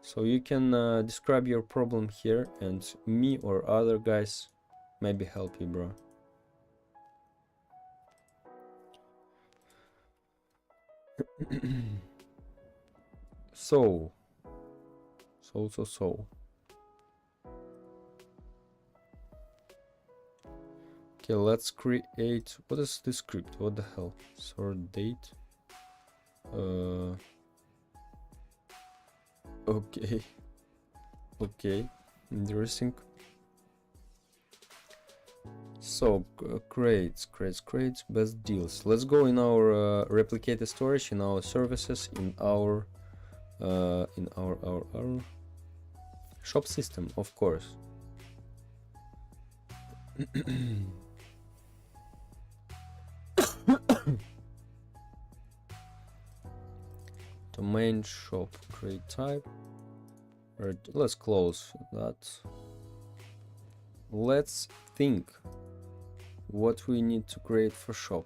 So you can describe your problem here and me or other guys maybe help you, bro. So. Okay, let's create. What is this script? What the hell? Sort date. Okay. Okay. Interesting. So creates best deals. Let's go in our replicated storage, in our services, in our shop system, of course. Domain shop create type. Right, let's close that. let's think what we need to create for shop.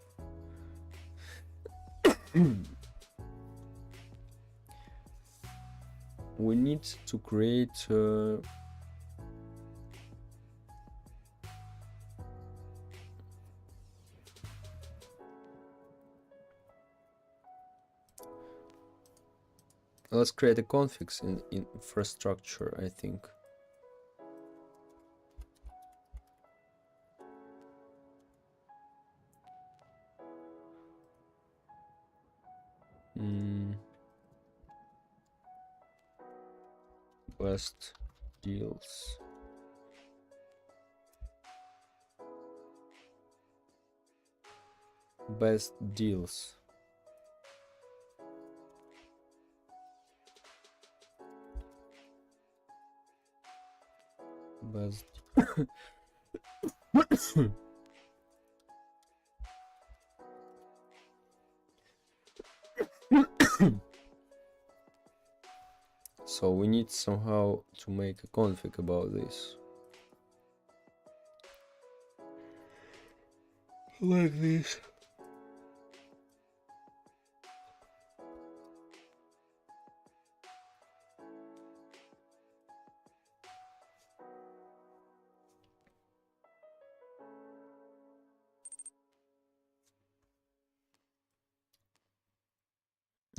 We need to create let's create a config in infrastructure, I think. Best deals. Best deals. Best. So we need somehow to make a config about this. Like this.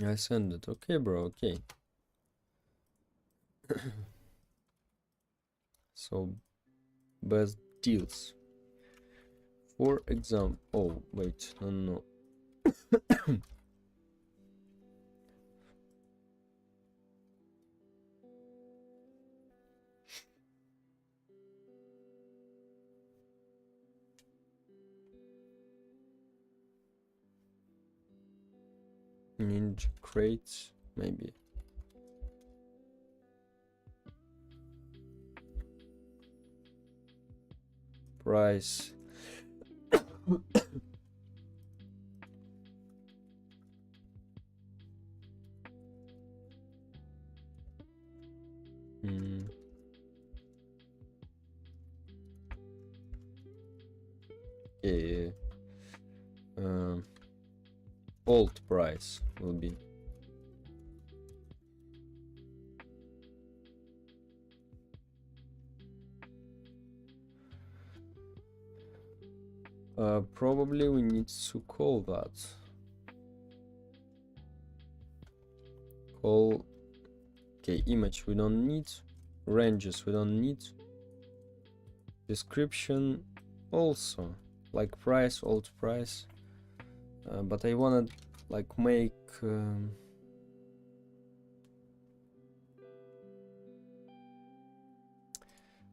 I send it. Okay, bro. Okay. So, best deals. For example, oh wait, no. Ninja crates, maybe. Price. Yeah. Old price will be. Probably we need to call that. Call. Okay, image we don't need. Ranges we don't need. Description also. Like price, old price. But I wanna like make.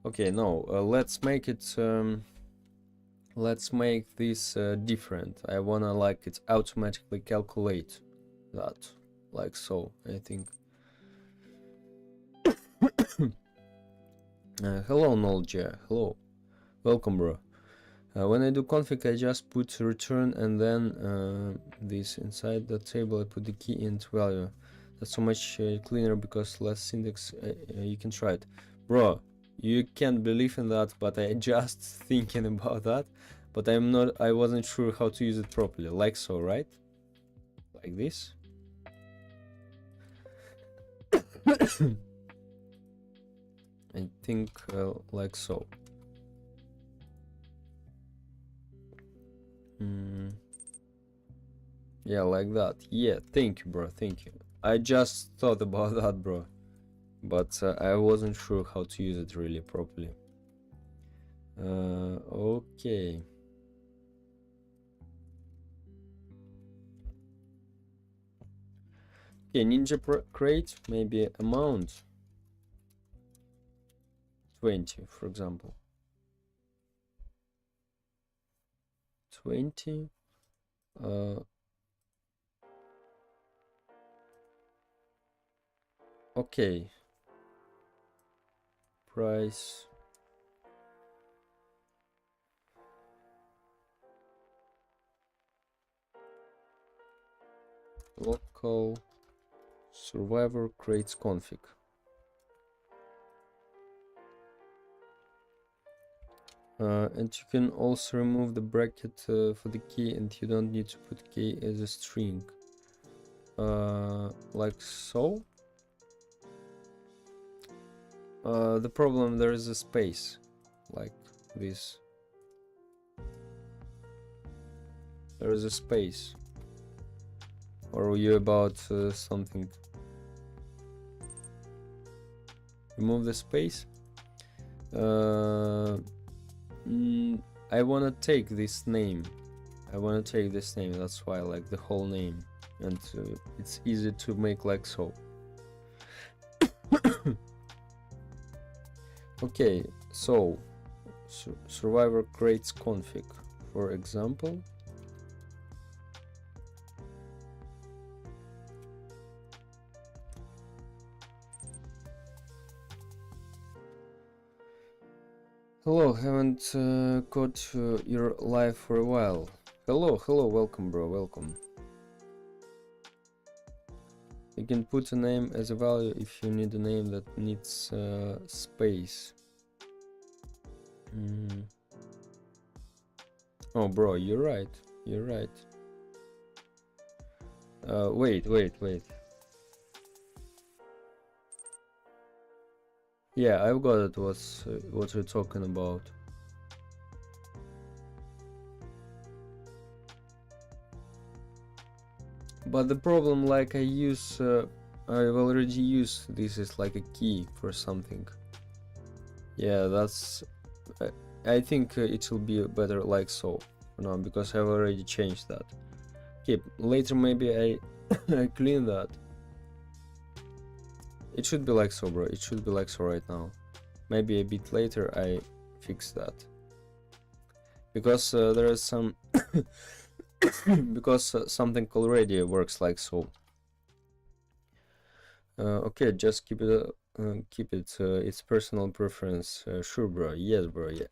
Okay, no. Let's make it. Let's make this different. I wanna like it automatically calculate that, like so. I think. Hello, Knowledge. Hello, welcome, bro. When I do config, I just put return and then this inside the table. I put the key int value. That's so much cleaner because less syntax. You can try it, bro. You can't believe in that, but I just thinking about that. But I'm not. I wasn't sure how to use it properly. Like so, right? Like this. I think like so. Yeah, like that. Yeah, thank you, bro. Thank you. I just thought about that, bro. But I wasn't sure how to use it really properly. Okay. Okay, Ninja crate, maybe amount 20, for example. 20. Okay. Price. Local survivor creates config. And you can also remove the bracket for the key, and you don't need to put key as a string, like so. The problem, there is a space like this. There is a space. Or are you about something? Remove the space. I wanna take this name. That's why I like the whole name, and it's easy to make like so. Okay, so survivor creates config, for example. Hello, haven't caught your live for a while. Hello, welcome bro, welcome. You can put a name as a value if you need a name that needs space. Oh bro, you're right. Wait. Yeah, I've got it, what you're talking about. But the problem, like I've already used this as like a key for something. Yeah, that's, I think it will be better like so for now, because I've already changed that. Okay, later maybe I clean that. It should be like so, bro. It should be like so right now. Maybe a bit later I fix that, because there is some because something already works like so. Okay, just keep it. It's personal preference. Sure, bro. Yes, bro. Yeah.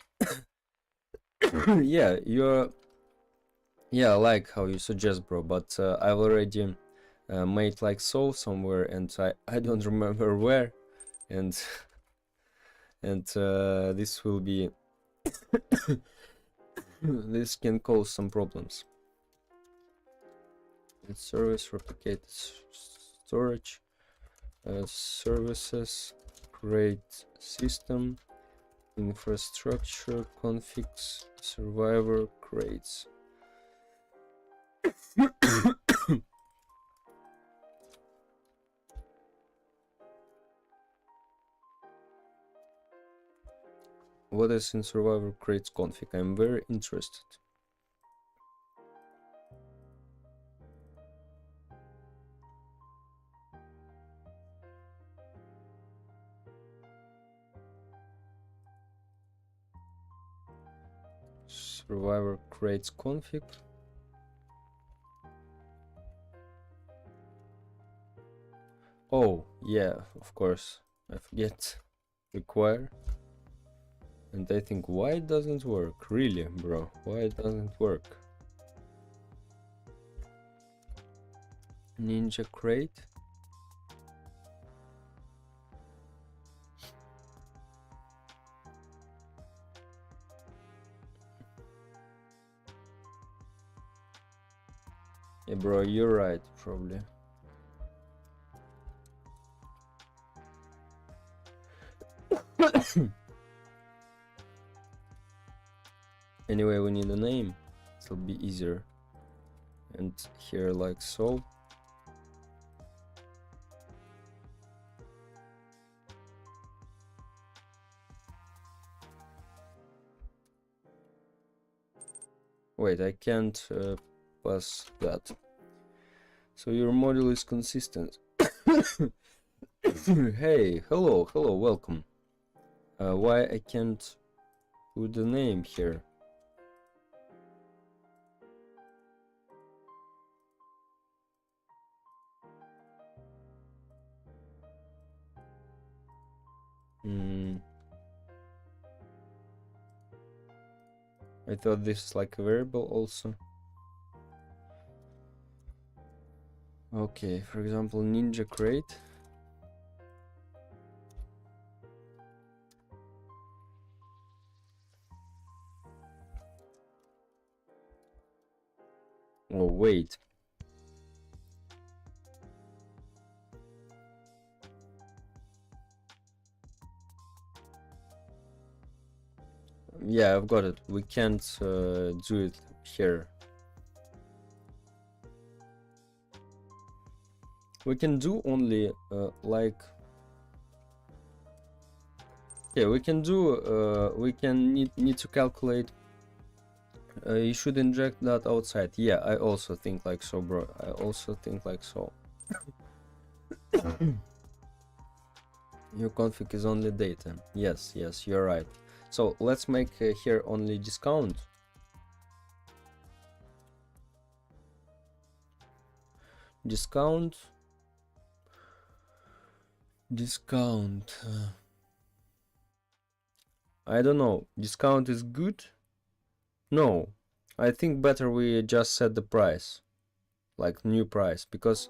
Yeah, I like how you suggest, bro. But I've already made like so somewhere, and I don't remember where, and this will be this can cause some problems. It's service replicated storage, services, create system, infrastructure, configs, survivor, creates. What is in survivor creates config? I'm very interested. Survivor creates config. Oh yeah, of course, I forget. Require. And I think, why it doesn't work? Really, bro, why it doesn't work? Ninja crate. Yeah, bro, you're right, probably. Anyway, we need a name. It'll be easier. And here, like so. Wait, I can't pass that. So your model is consistent. Hey, hello, welcome. Why I can't put the name here? I thought this is like a variable also. Okay, for example, ninja crate. Oh wait, yeah, I've got it. We can't do it here. We can do only like, yeah, we can do we can need to calculate. You should inject that outside. Yeah, I also think like so, bro. I also think like so. Your config is only data. Yes, yes, you're right. So let's make here only discount. Discount. I don't know. Discount is good? No. I think better we just set the price. Like new price. Because,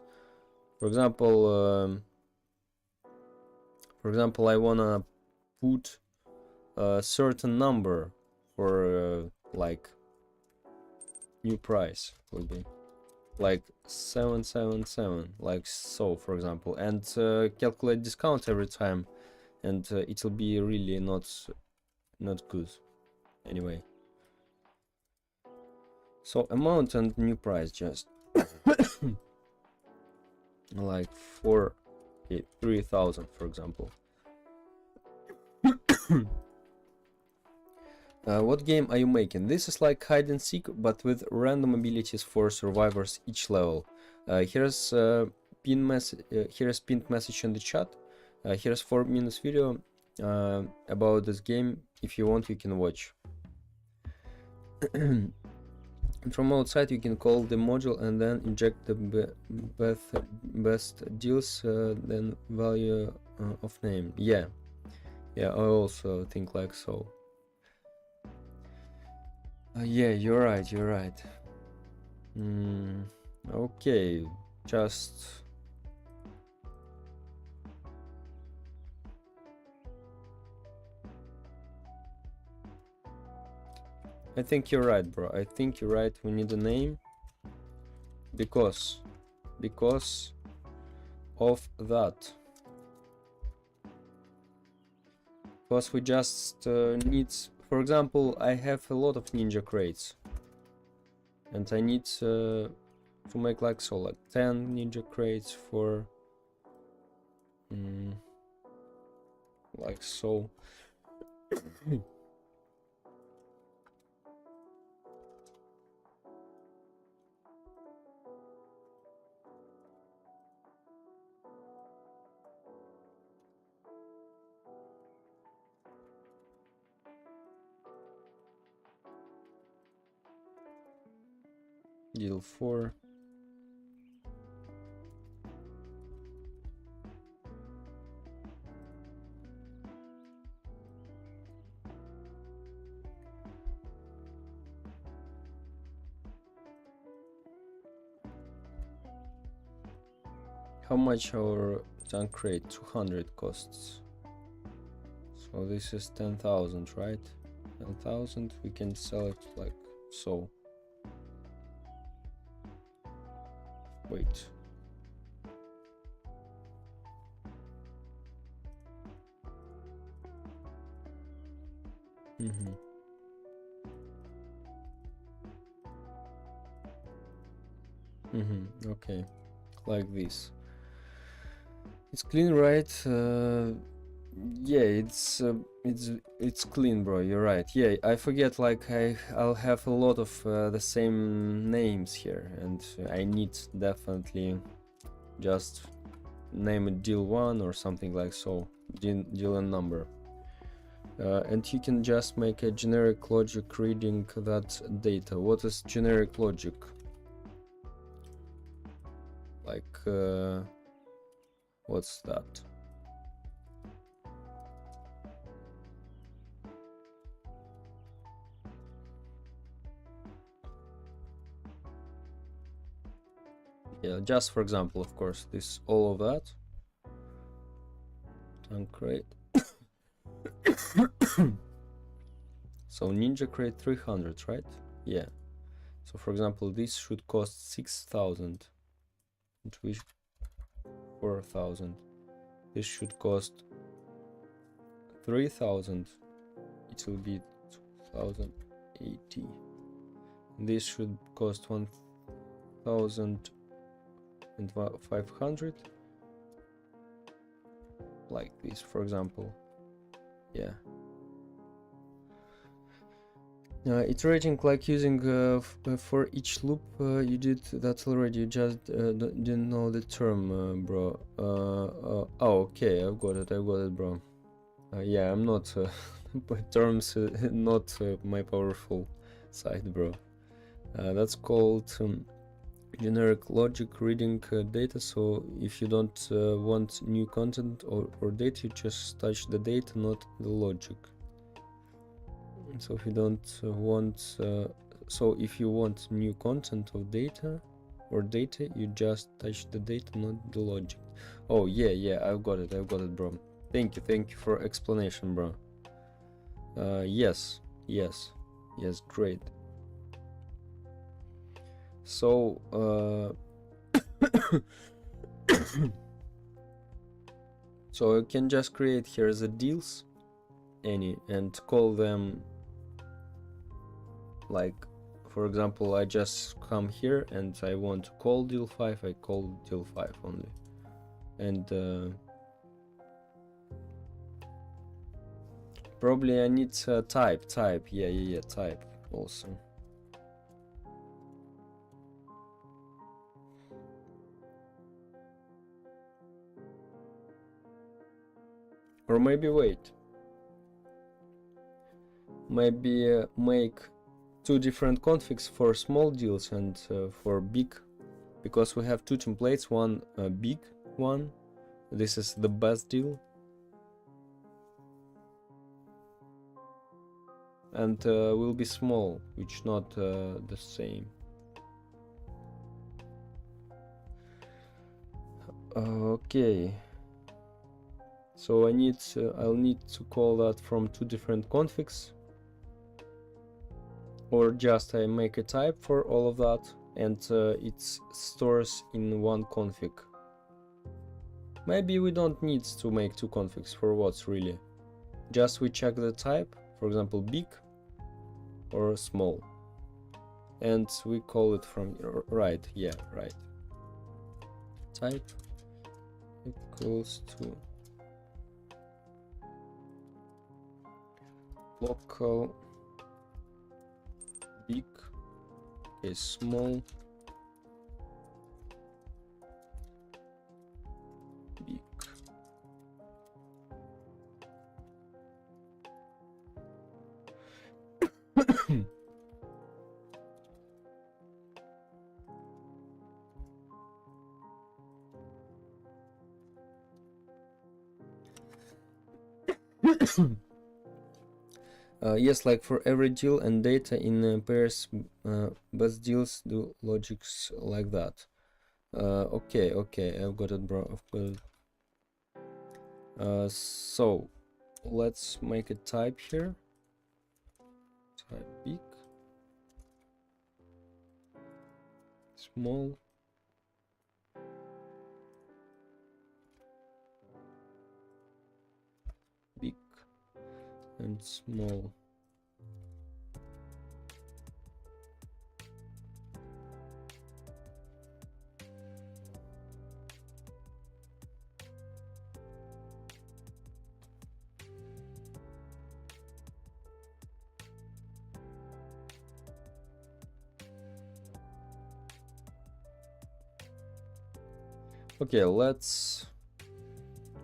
for example, I wanna put a certain number for like new price would be like 777, like so, for example, and calculate discount every time, and it'll be really not good anyway. So amount and new price just like for 3,000, for example. What game are you making? This is like hide and seek, but with random abilities for survivors each level. Here's pinned message in the chat. Here's 4 minutes video about this game. If you want, you can watch. From outside, you can call the module and then inject the best deals, then value of name. Yeah, I also think like so. Yeah, you're right. Okay, just I think you're right, bro. I think you're right. We need a name because of that. Because we just need, for example, I have a lot of ninja crates, and I need to make like so, like 10 ninja crates for like so. Deal 4. How much our tank crate? 200 costs. So this is 10,000, right? 10,000. We can sell it like so. Wait. Okay, like this. It's clean, right? Yeah, it's clean, bro. You're right. Yeah, I forget. Like I'll have a lot of the same names here, and I need definitely just name it deal 1 or something like so. Deal and number. And you can just make a generic logic reading that data. What is generic logic? Like, what's that? Yeah, just for example, of course, this all of that. Tank crate. So ninja crate 300, right? Yeah. So for example, this should cost 6,000 and we 4,000. This should cost 3,000. It will be 2,080. This should cost 1,500. Like this, for example. Yeah. Iterating, like using for each loop, you did that already. You just didn't know the term, bro. Oh, okay, I've got it, bro. Yeah, I'm not terms, not my powerful side, bro. That's called generic logic reading data. So if you don't want new content or data, you just touch the data, not the logic. So if you don't want, so if you want new content of data or data, you just touch the data, not the logic. Oh yeah, I've got it, bro. Thank you for explanation, bro. Yes, great. So so you can just create here the deals, any, and call them, like for example, I just come here and I want to call deal 5, I call deal 5 only. And probably I need type, yeah, type also. Or maybe wait, maybe make 2 different configs for small deals and for big, because we have 2 templates, one big one, this is the best deal, and will be small, which not the same. Okay, so I'll need to call that from 2 different configs, or just I make a type for all of that and it stores in one config. Maybe we don't need to make 2 configs, for what's really, just we check the type, for example big or small, and we call it from right, yeah, right, type equals to local big is small big. Yes, like for every deal and data in pairs, best deals do logics like that. Okay, I've got it, bro. I've got it. So let's make a type here. Type big, small, big, and small. Okay, let's,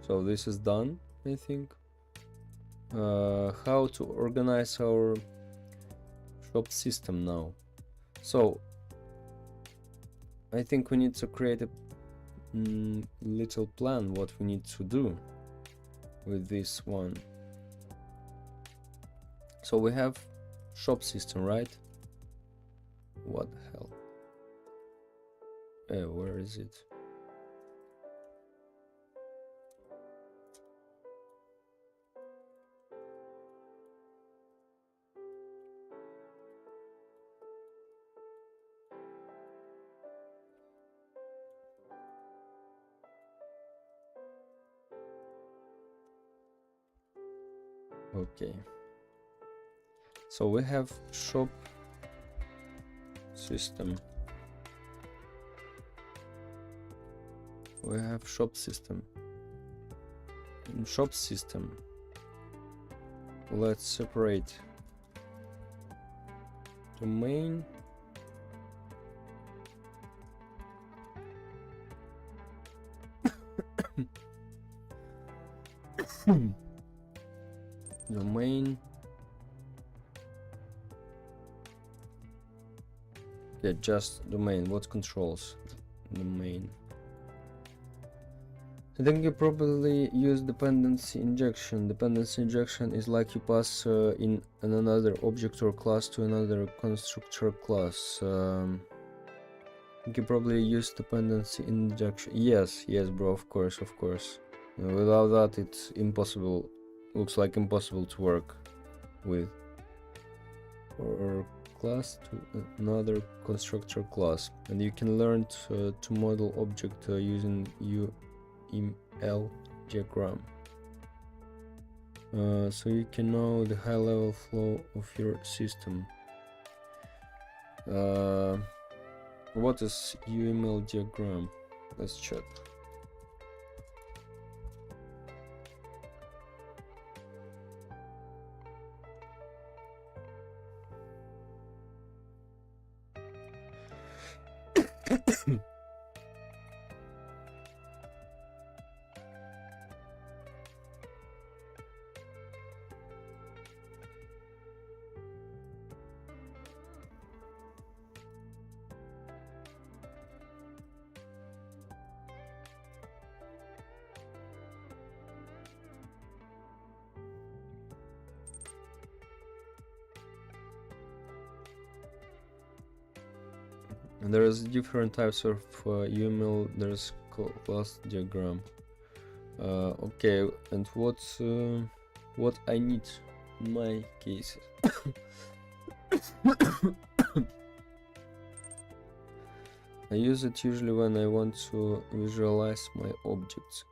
so this is done, I think. How to organize our shop system now. So I think we need to create a little plan what we need to do with this one. So we have shop system, right? What the hell? Where is it? Okay, so we have shop system. We have shop system. In shop system, let's separate domain domain. Yeah, just domain. What controls domain? I think you probably use dependency injection. Dependency injection is like you pass in another object or class to another constructor class. You probably use dependency injection. Yes, bro, of course. Without that, it's impossible. Looks like impossible to work with. Or class to another constructor class, and you can learn to model object using UML diagram. So you can know the high-level flow of your system. What is UML diagram? Let's check. And there's different types of UML. There's class diagram. Okay, and what I need in my cases. I use it usually when I want to visualize my objects.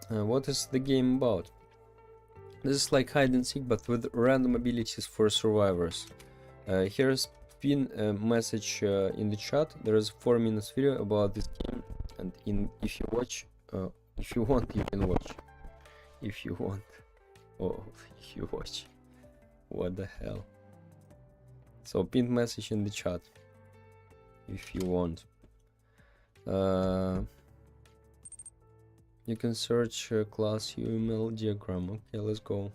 What is the game about? This is like hide and seek, but with random abilities for survivors. Here's pin message in the chat. There is a 4-minute video about this game, and if you watch, if you want, you can watch. If you want, if you watch. What the hell? So pinned message in the chat. If you want. You can search class UML diagram. Okay, let's go.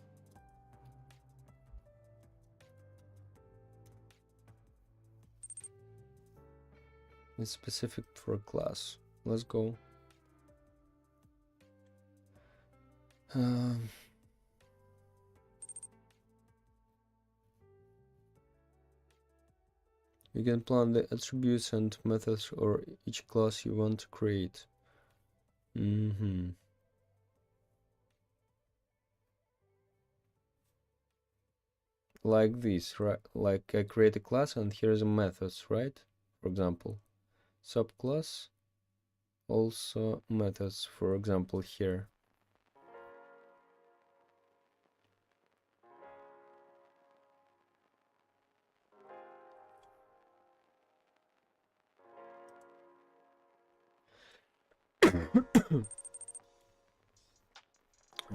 It's specific for a class. Let's go. You can plan the attributes and methods for each class you want to create. Like this, right? Like I create a class and here's a methods, right? For example, subclass, also methods, for example, here.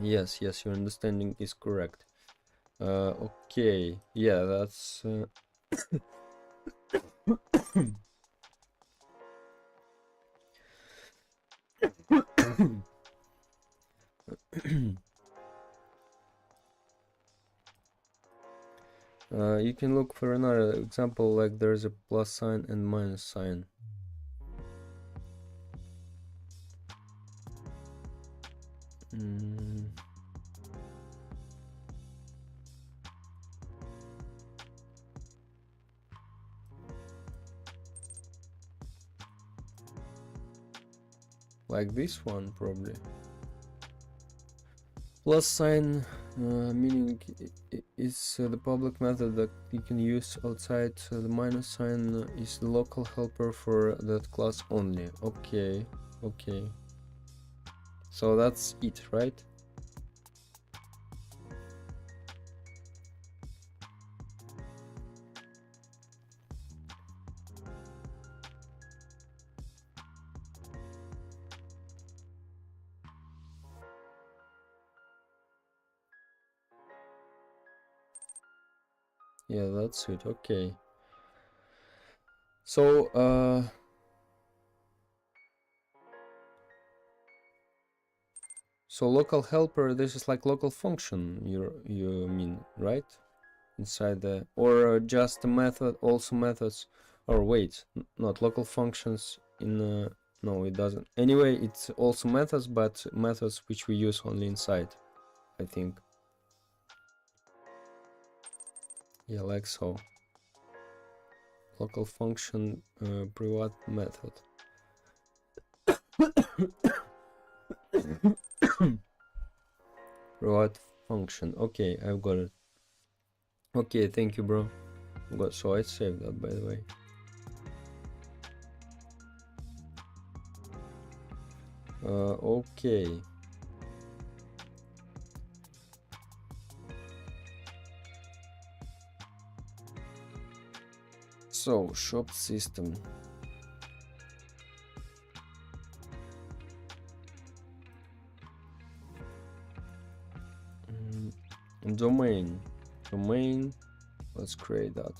Yes, your understanding is correct. Okay, yeah, that's you can look for another example, like there's a plus sign and minus sign. Like this one, probably. Plus sign meaning is the public method that you can use outside. The minus sign is the local helper for that class only. Okay, Okay, so that's it, right? Yeah, that's it. Okay, so so local helper, this is like local function, you mean, right? Inside the, or just a method, also methods, or wait, not local functions in no, it doesn't. Anyway, it's also methods, but methods which we use only inside, I think. Yeah, like so. Local function, private method. Private function. Okay, I've got it. Okay, thank you, bro. So I saved that, by the way. Okay. So shop system. Domain. Let's create that.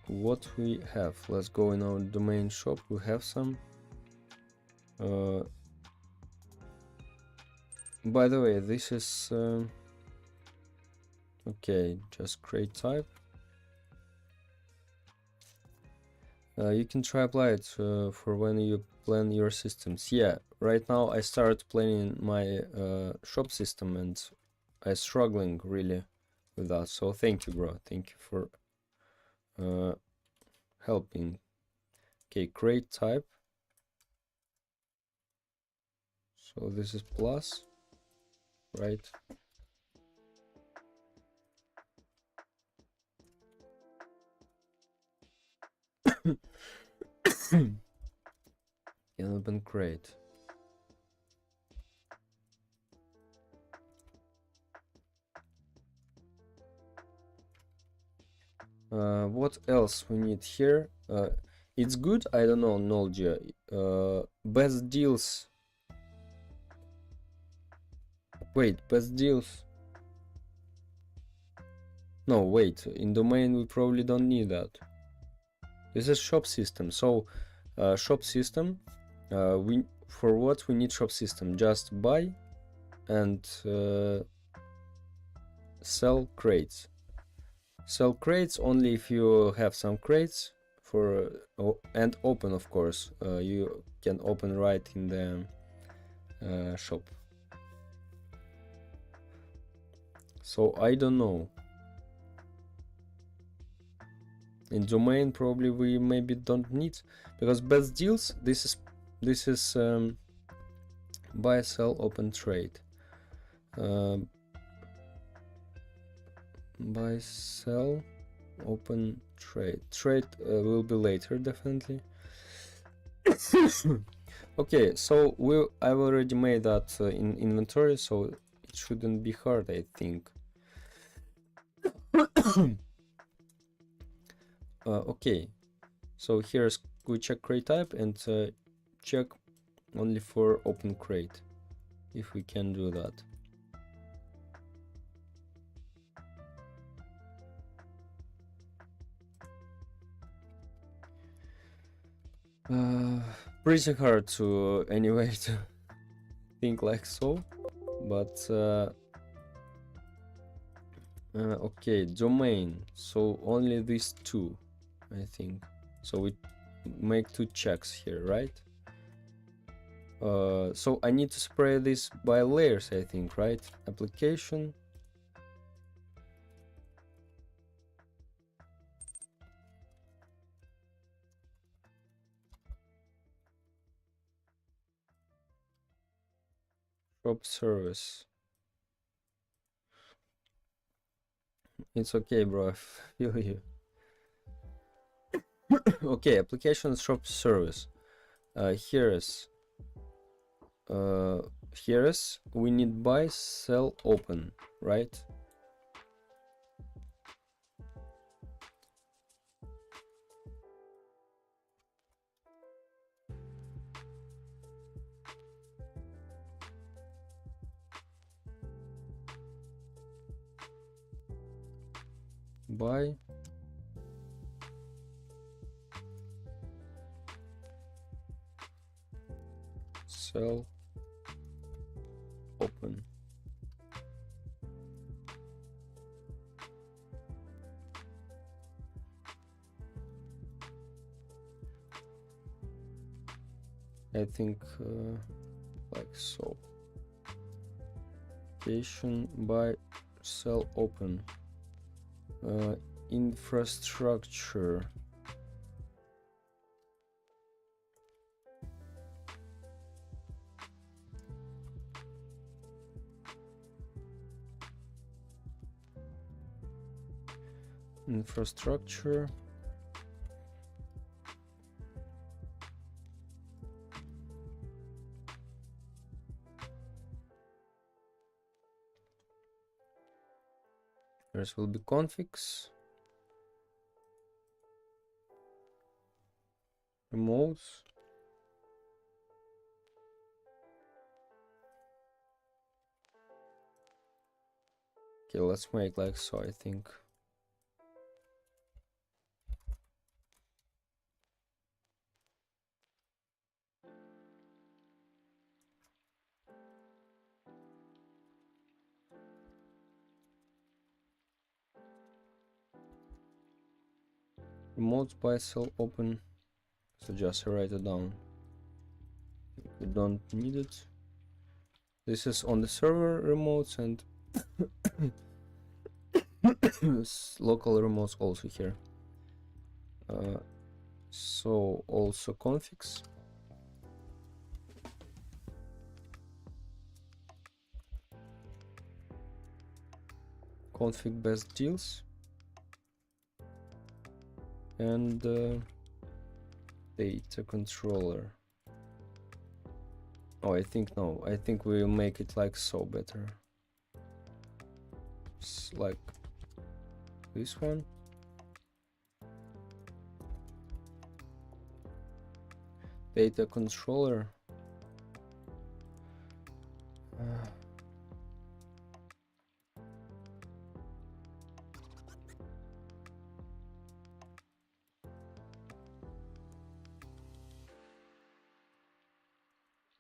What we have, let's go in our domain shop. We have some. By the way, this is okay, just create type. You can try apply it for when you plan your systems. Yeah, right now I started planning my shop system and I'm struggling really with that. So thank you, bro. Thank you for helping. Okay, create type. So this is plus, right? Can open create. What else we need here? It's good. I don't know, Nolgia. Best deals. Wait, best deals. No, wait. In domain, we probably don't need that. This is shop system. So, shop system. We for what we need shop system? Just buy and sell crates. Sell crates only if you have some crates for and open, of course. You can open right in the shop. So I don't know. In domain probably we maybe don't need, because best deals, this is buy, sell, open, trade. Buy, sell, open, trade. Trade will be later, definitely. Okay, so I've already made that in inventory, so it shouldn't be hard, I think. Okay, so here's we check crate type and check only for open crate, if we can do that. Pretty hard to anyway to think like so, but okay, domain. So only these two, I think. So we make two checks here, right? So I need to separate this by layers, I think, right? Application. Shop service. It's okay, bro. I feel you. Okay, application shop service. Here is we need buy, sell, open, right? Buy, sell, open. I think like so. Application buy, sell, open. Infrastructure. Infrastructure. There will be configs. Remotes. Okay, let's make like so, I think. Remotes buy, sell, open. So just write it down. We don't need it. This is on the server remotes and local remotes also here. So also configs. Config best deals. And data controller. Oh, I think no. I think we'll make it like so better. It's like this one. Data controller.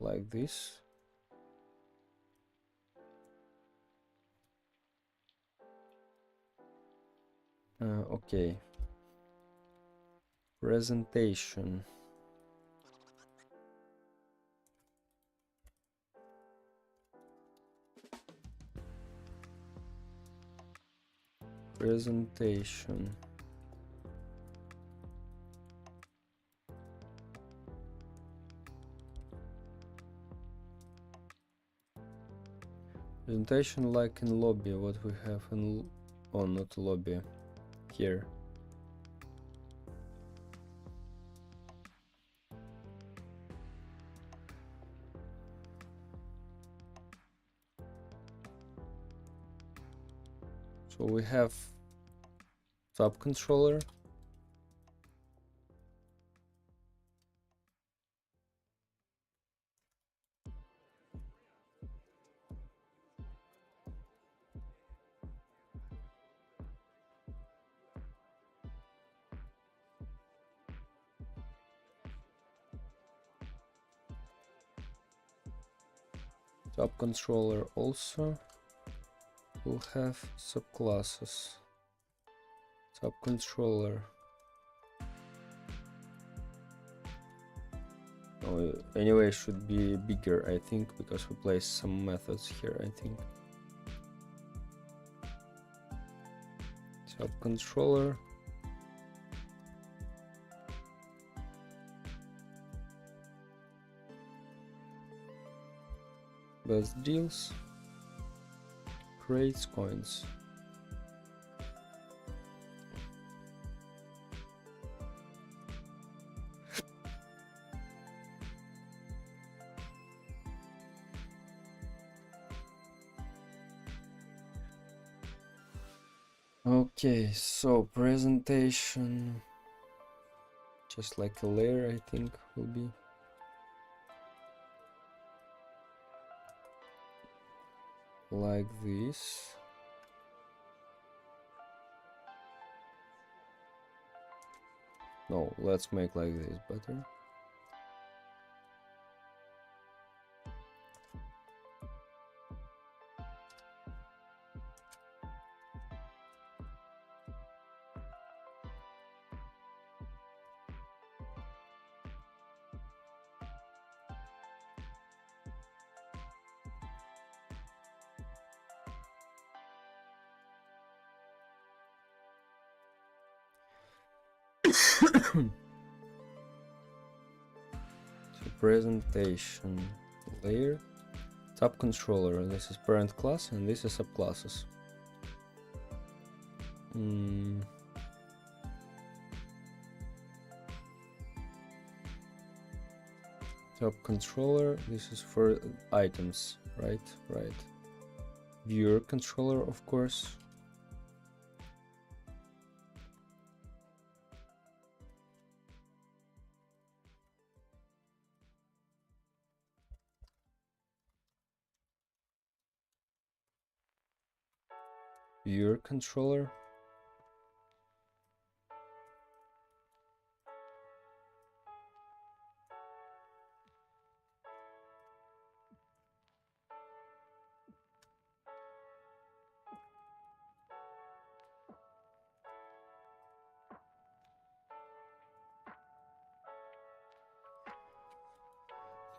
Like this. Okay. Presentation. Presentation. Presentation like in lobby, what we have in, oh, not lobby, here. So we have tab controller. Tab controller also will have subclasses. Tab controller. Oh, anyway, should be bigger, I think, because we placed some methods here, I think. Tab controller. Best deals. Creates coins. Okay, so presentation, just like a layer, I think will be. Like this. No, let's make like this better. So presentation layer, tab controller, this is parent class and this is subclasses. Tab controller, this is for items, right? Viewer controller, of course. Viewer controller.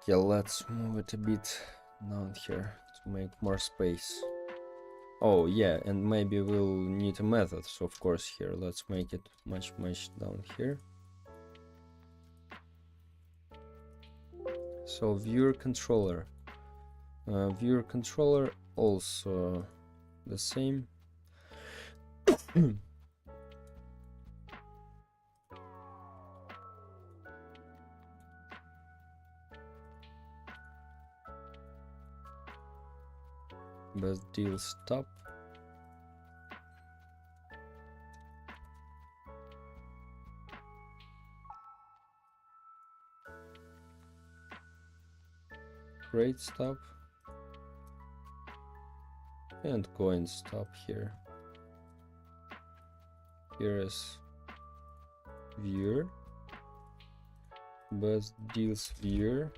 Yeah, let's move it a bit down here to make more space. Oh yeah, and maybe we'll need a method, so of course here, let's make it much down here. So viewer controller. Viewer controller also the same. Best deal stop. Great stop. And coin stop here. Here is viewer. Best deals viewer.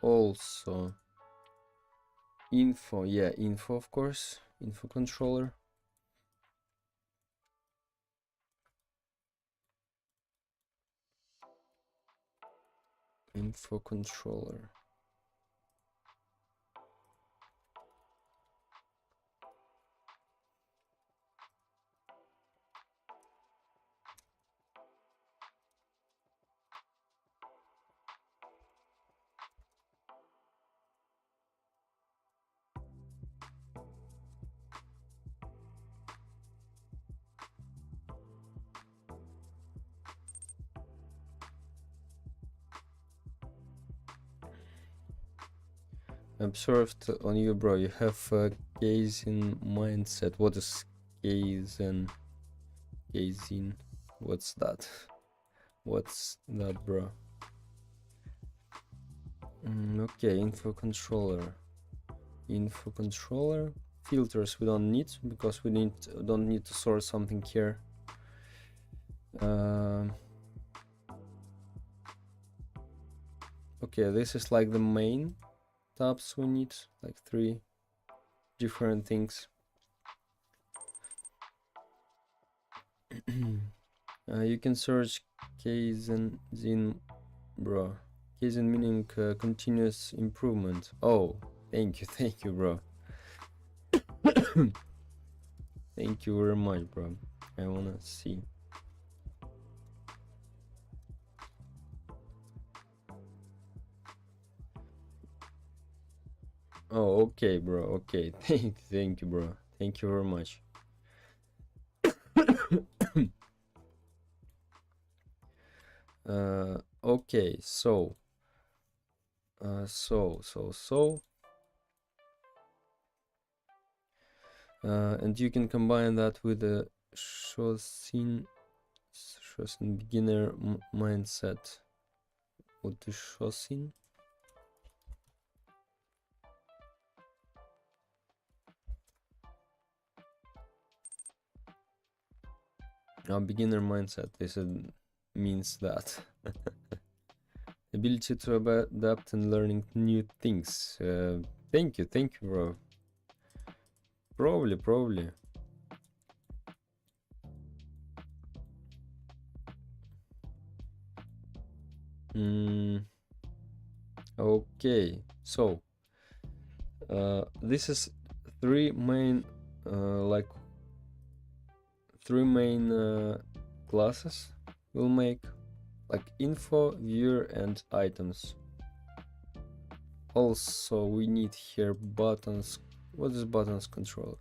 Also info, yeah, info of course, info controller. Info controller. Observed on you, bro. You have a gazing mindset. What is gazing? Gazing. What's that? What's that, bro? Okay, info controller. Info controller. Filters we don't need because we don't need to sort something here. Okay, this is like the main tabs we need, like 3 different things. You can search Kaizen, bro. Kaizen meaning continuous improvement. Oh, thank you, bro. Thank you very much, bro. I wanna see. Oh, okay, bro. Okay, thank you, bro. Thank you very much. Okay, so, and you can combine that with the Shosin beginner mindset. What is Shosin? Beginner mindset. They said means that ability to adapt and learning new things. Thank you, bro. Probably. Okay, so this is three main classes we'll make, like info, viewer, and items. Also, we need here buttons. What is buttons controller?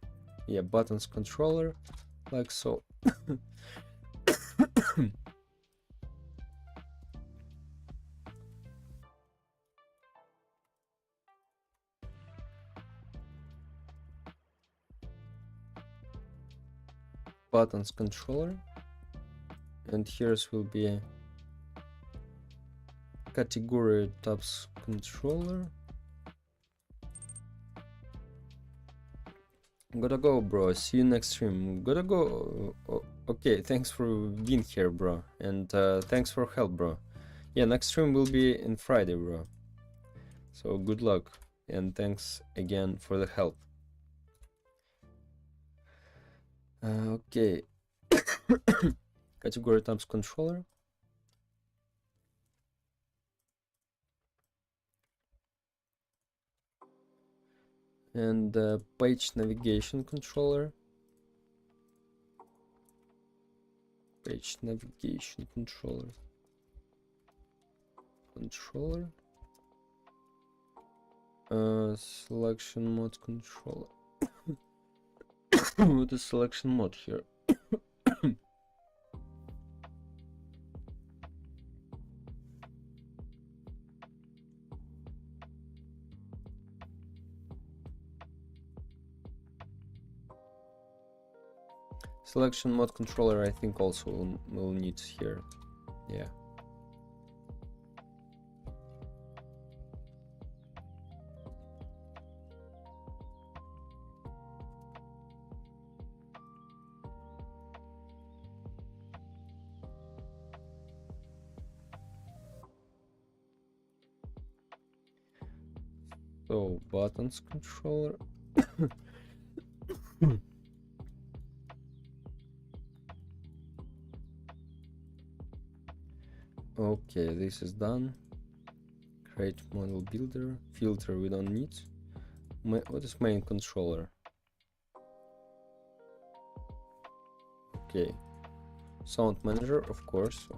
Yeah, buttons controller, like so. Buttons controller, and here's will be a category tabs controller. Gotta go, bro. See you next stream. Gotta go. Okay, thanks for being here, bro, and thanks for help, bro. Yeah, next stream will be in Friday, bro. So good luck, and thanks again for the help. Okay. Category tabs controller. And page navigation controller. Page navigation controller. Selection mode controller. What is selection mode here? Selection mode controller, I think also will need here. Yeah. So buttons controller. Okay, this is done. Create model builder. Filter we don't need. What is main controller? Okay. Sound manager, of course.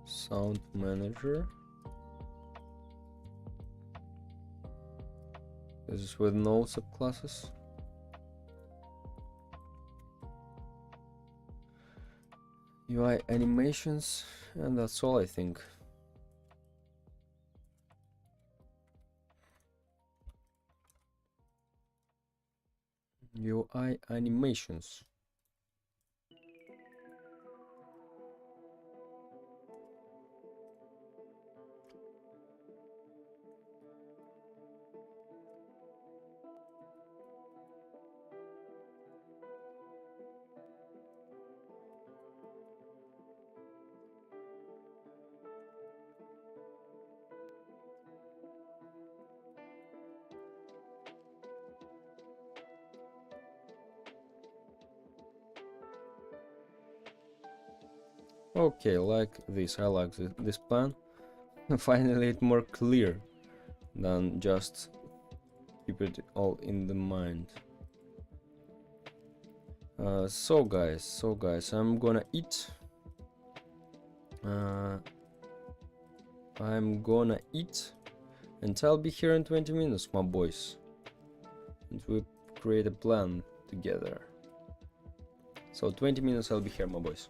Sound manager. This is with no subclasses. UI animations, and that's all, I think. UI animations. Okay, like this. I like this plan. Finally, it's more clear than just keep it all in the mind. So guys, I'm gonna eat. I'm gonna eat, and I'll be here in 20 minutes, my boys. And we create a plan together. So 20 minutes I'll be here, my boys.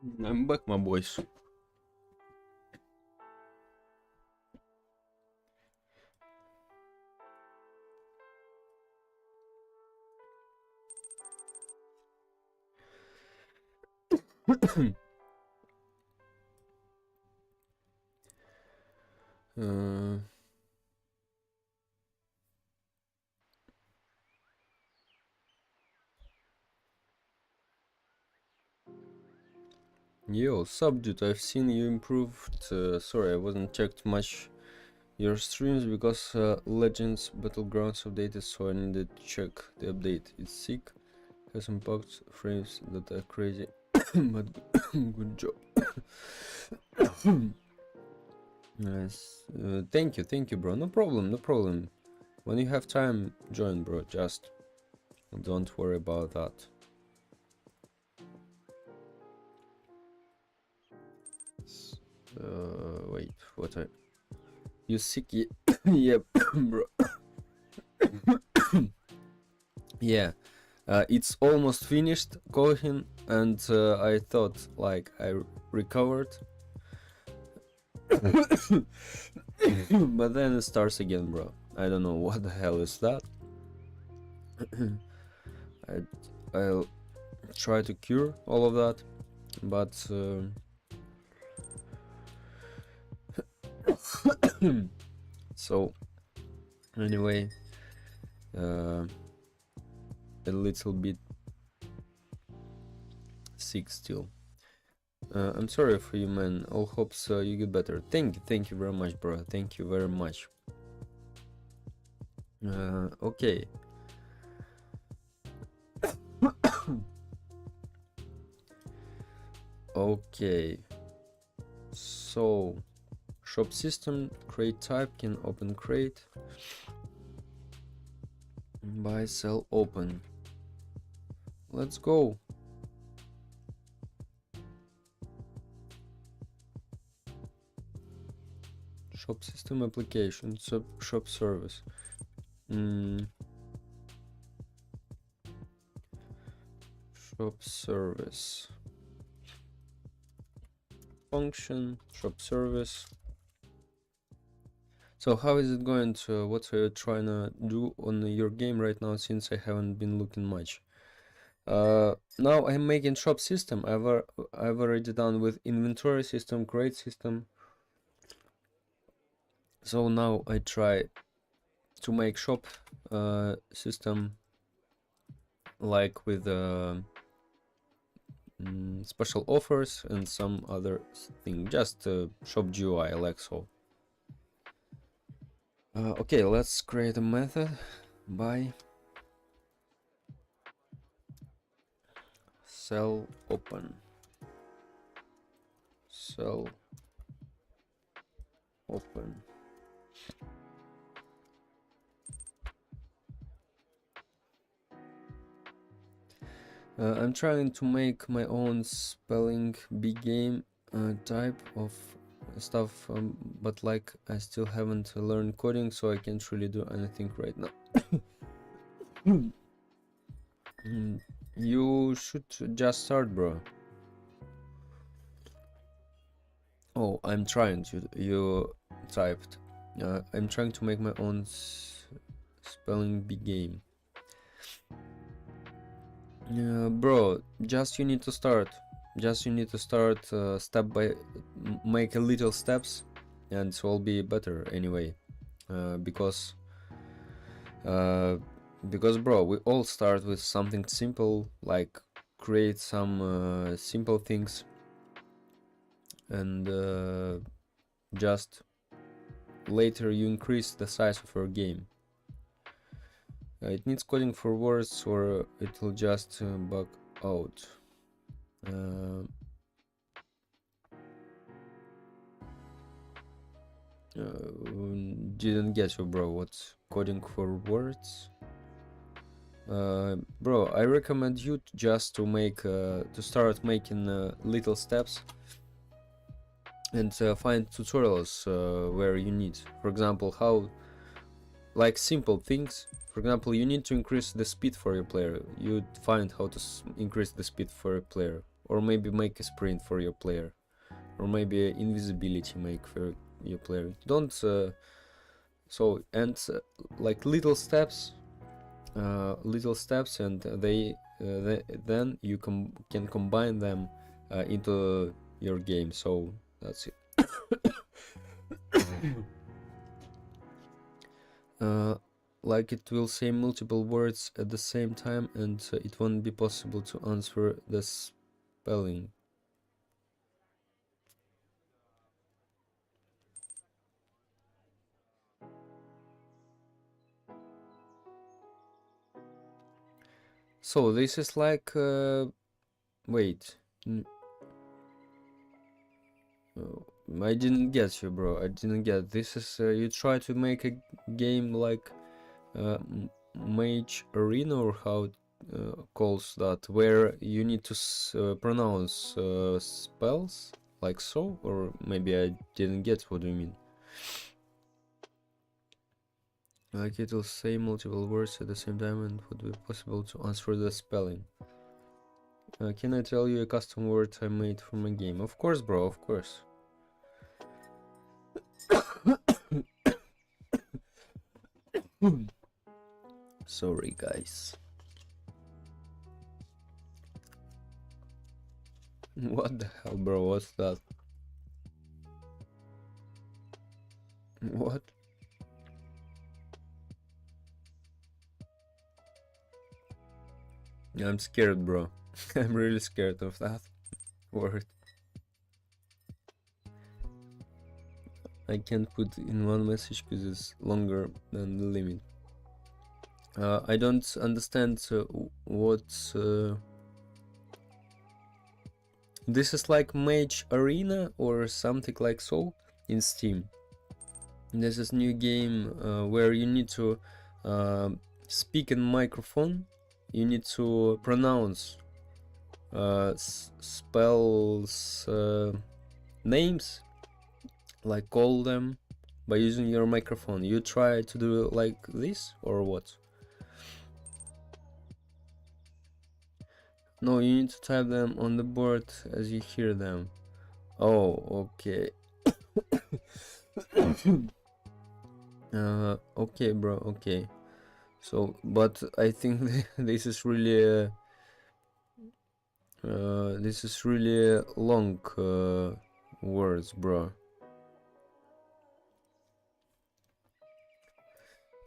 I'm back, my boys. uh, Yo, Subdued, I've seen you improved. Sorry, I wasn't checked much your streams because Legends Battlegrounds updated, so I needed to check the update. It's sick, has some bugs, frames that are crazy, but good job. Nice. Thank you, bro. No problem, no problem. When you have time, join, bro. Just don't worry about that. Wait, what I... You sick? Yep, bro. Yeah, it's almost finished, Kohin, and I thought, like, I recovered. But then it starts again, bro. I don't know what the hell is that. I'll try to cure all of that, but so anyway, a little bit sick still. I'm sorry for you, man. All hopes you get better. Thank you very much, bro. Thank you very much. Okay. Okay. So, shop system, crate type, can open crate. Buy, sell, open. Let's go. Shop system application, shop service. Shop service. Function, shop service. So how is it going to, what are you trying to do on your game right now, since I haven't been looking much? Now I'm making shop system. I've already done with inventory system, crate system. So now I try to make shop system, like with special offers and some other thing, just shop GUI, like so. Okay, let's create a method. Buy, sell, open, sell, open. I'm trying to make my own spelling bee game type of stuff, but like I still haven't learned coding, so I can't really do anything right now. You should just start, bro. Oh, I'm trying to. You typed. I'm trying to make my own spelling bee game. Bro, just you need to start. Just you need to start step by, make a little steps, and it will be better anyway. Because bro, we all start with something simple, like create some simple things, and just later you increase the size of your game. It needs coding for words, or it will just bug out. Didn't get you, bro. What's coding for words? Bro, I recommend you just to make to start making little steps and find tutorials where you need, for example, how, like, simple things. For example, you need to increase the speed for your player. You find how to increase the speed for a player. or maybe make a sprint for your player, or maybe invisibility make for your player. Don't so and like little steps, and then you can combine them into your game. So that's it. Like it will say multiple words at the same time, and it won't be possible to answer the spelling. So this is like wait, I didn't get you, bro. I didn't get. This is you try to make a game like Mage Arena, or how it calls that, where you need to pronounce spells like so, or maybe I didn't get what you mean. Like it will say multiple words at the same time and would be possible to answer the spelling. Can I tell you a custom word I made for my game? Of course, bro, of course. Sorry, guys. What the hell, bro? What's that? What? I'm scared, bro. I'm really scared of that word. I can't put in one message because it's longer than the limit. I don't understand what... This is like Mage Arena or something like so in Steam. This is new game where you need to speak in microphone. You need to pronounce spells, names, like call them by using your microphone. You try to do it like this or what? No, you need to type them on the board as you hear them. Oh, okay. Okay, bro, okay. So, but I think this is really long words, bro.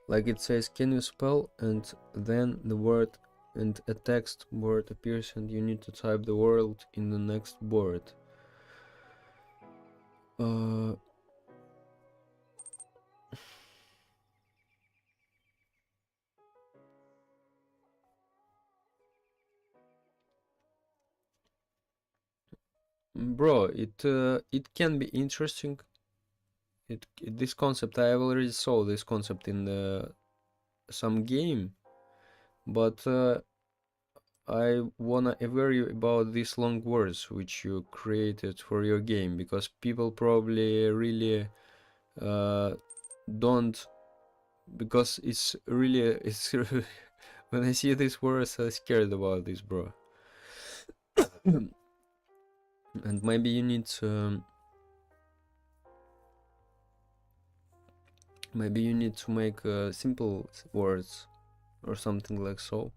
Like it says, can you spell, and then the word and a text board appears, and you need to type the word in the next board. Bro, it can be interesting. This concept, I already saw this concept in some game, but I wanna aware you about these long words which you created for your game, because people probably really don't, because it's really when I see these words I'm scared about this, bro. And maybe you need to make simple words or something like so.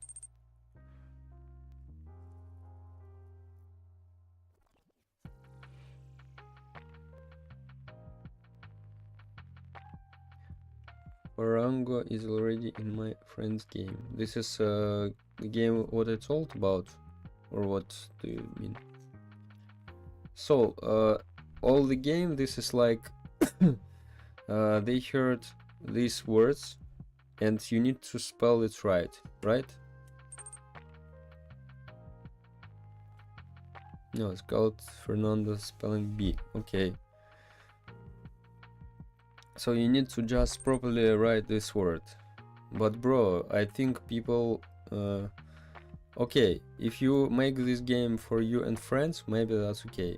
Orango is already in my friend's game. This is the game what I told about, or what do you mean? So all the game, this is like they heard these words and you need to spell it right? No, it's called Fernando spelling bee. Okay. So you need to just properly write this word. But bro, I think people okay, if you make this game for you and friends, maybe that's okay.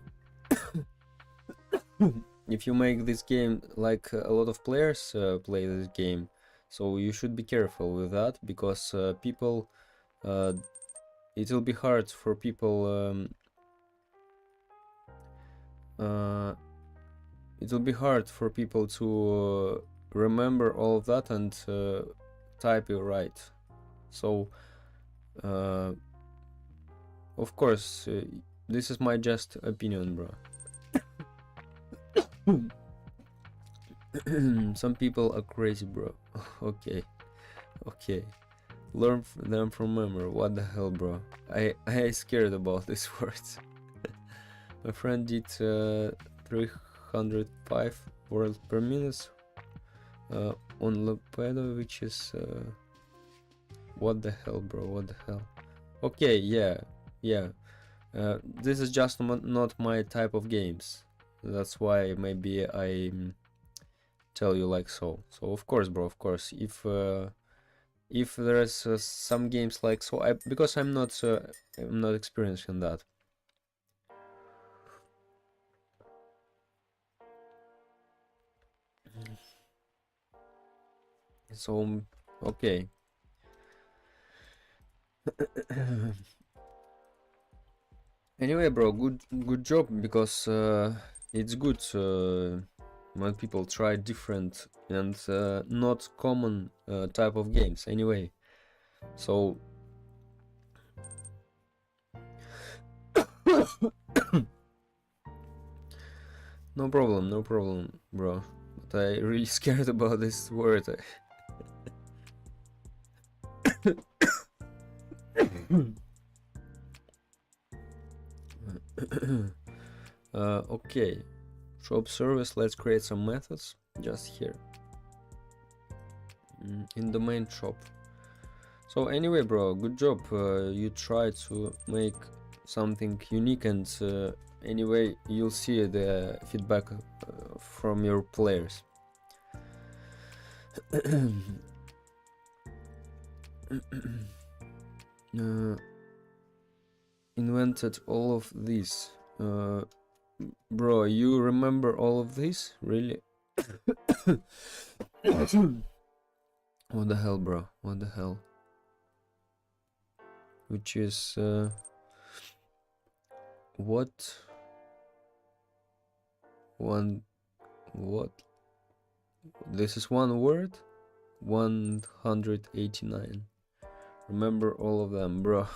If you make this game like a lot of players play this game, so you should be careful with that, because people it will be hard for people it will be hard for people to remember all of that and type it right. So of course, this is my just opinion, bro. Some people are crazy, bro. Okay, okay. Learn them from memory. What the hell, bro? I scared about these words. My friend did 305 words per minute on Lopedo, which is what the hell, bro? What the hell? Okay, yeah. This is just not my type of games. That's why maybe I tell you like so. So of course, bro. Of course, if there's some games like so, because I'm not experienced in that. So okay. Anyway, bro, good job, because it's good when people try different and not common type of games. Anyway, so no problem, bro. But I really scared about this word. Okay, shop service. Let's create some methods just here in the main shop. So anyway, bro, good job. You tried to make something unique, and anyway, you'll see the feedback from your players. Invented all of these. Bro, you remember all of this? Really? What the hell, bro? What the hell? Which is what? What? This is one word? 189. Remember all of them, bro.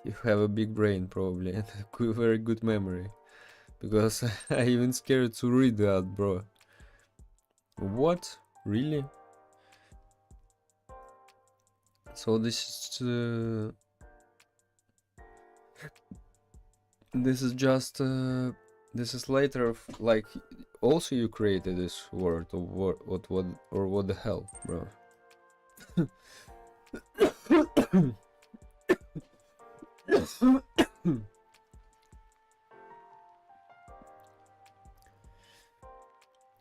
You have a big brain, probably, and a very good memory, because I even scared to read that, bro. What? Really? So this is just this is later, like, also you created this word, or what the hell, bro?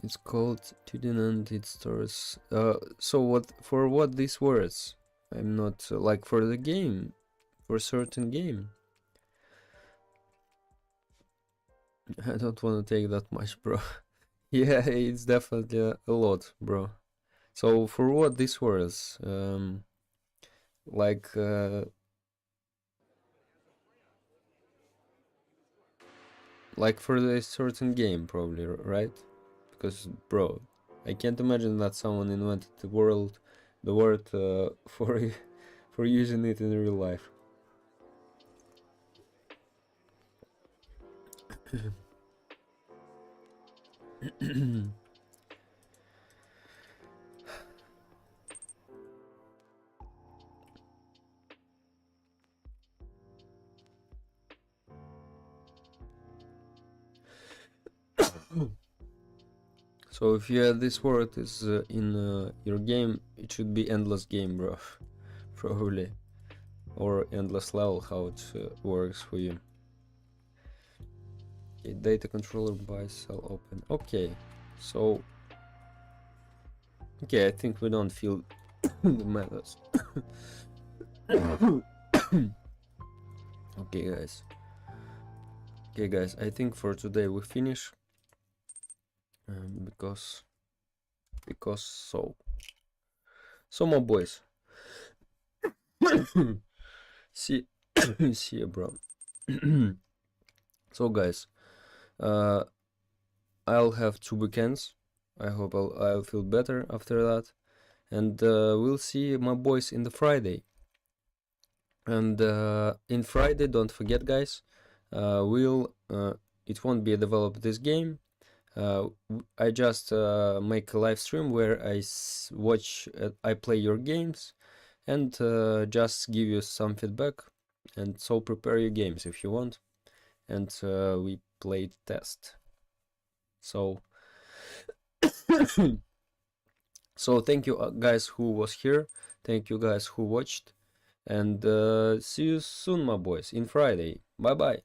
It's called Tudin, and it stores. So what these words? I'm not like for the game, for a certain game. I don't want to take that much, bro. Yeah, it's definitely a lot, bro. So for what these words? Like for the certain game, probably, right? Because, bro, I can't imagine that someone invented the word for using it in real life. So if you have this word is in your game, it should be endless game, bro. Probably. Or endless level, how it works for you. Okay, data controller buy cell open. Okay, so okay, I think we don't feel the methods. Okay, guys, I think for today we finish, because so my boys. See see you, bro. So guys, Uh, I'll have 2 weekends. I hope I'll feel better after that. And we'll see my boys in the Friday. And in Friday, don't forget, guys, it won't be developed this game. I just make a live stream where I play your games and just give you some feedback. And so prepare your games if you want. And we play test. So, so thank you guys who was here. Thank you guys who watched. And see you soon, my boys, in Friday. Bye bye.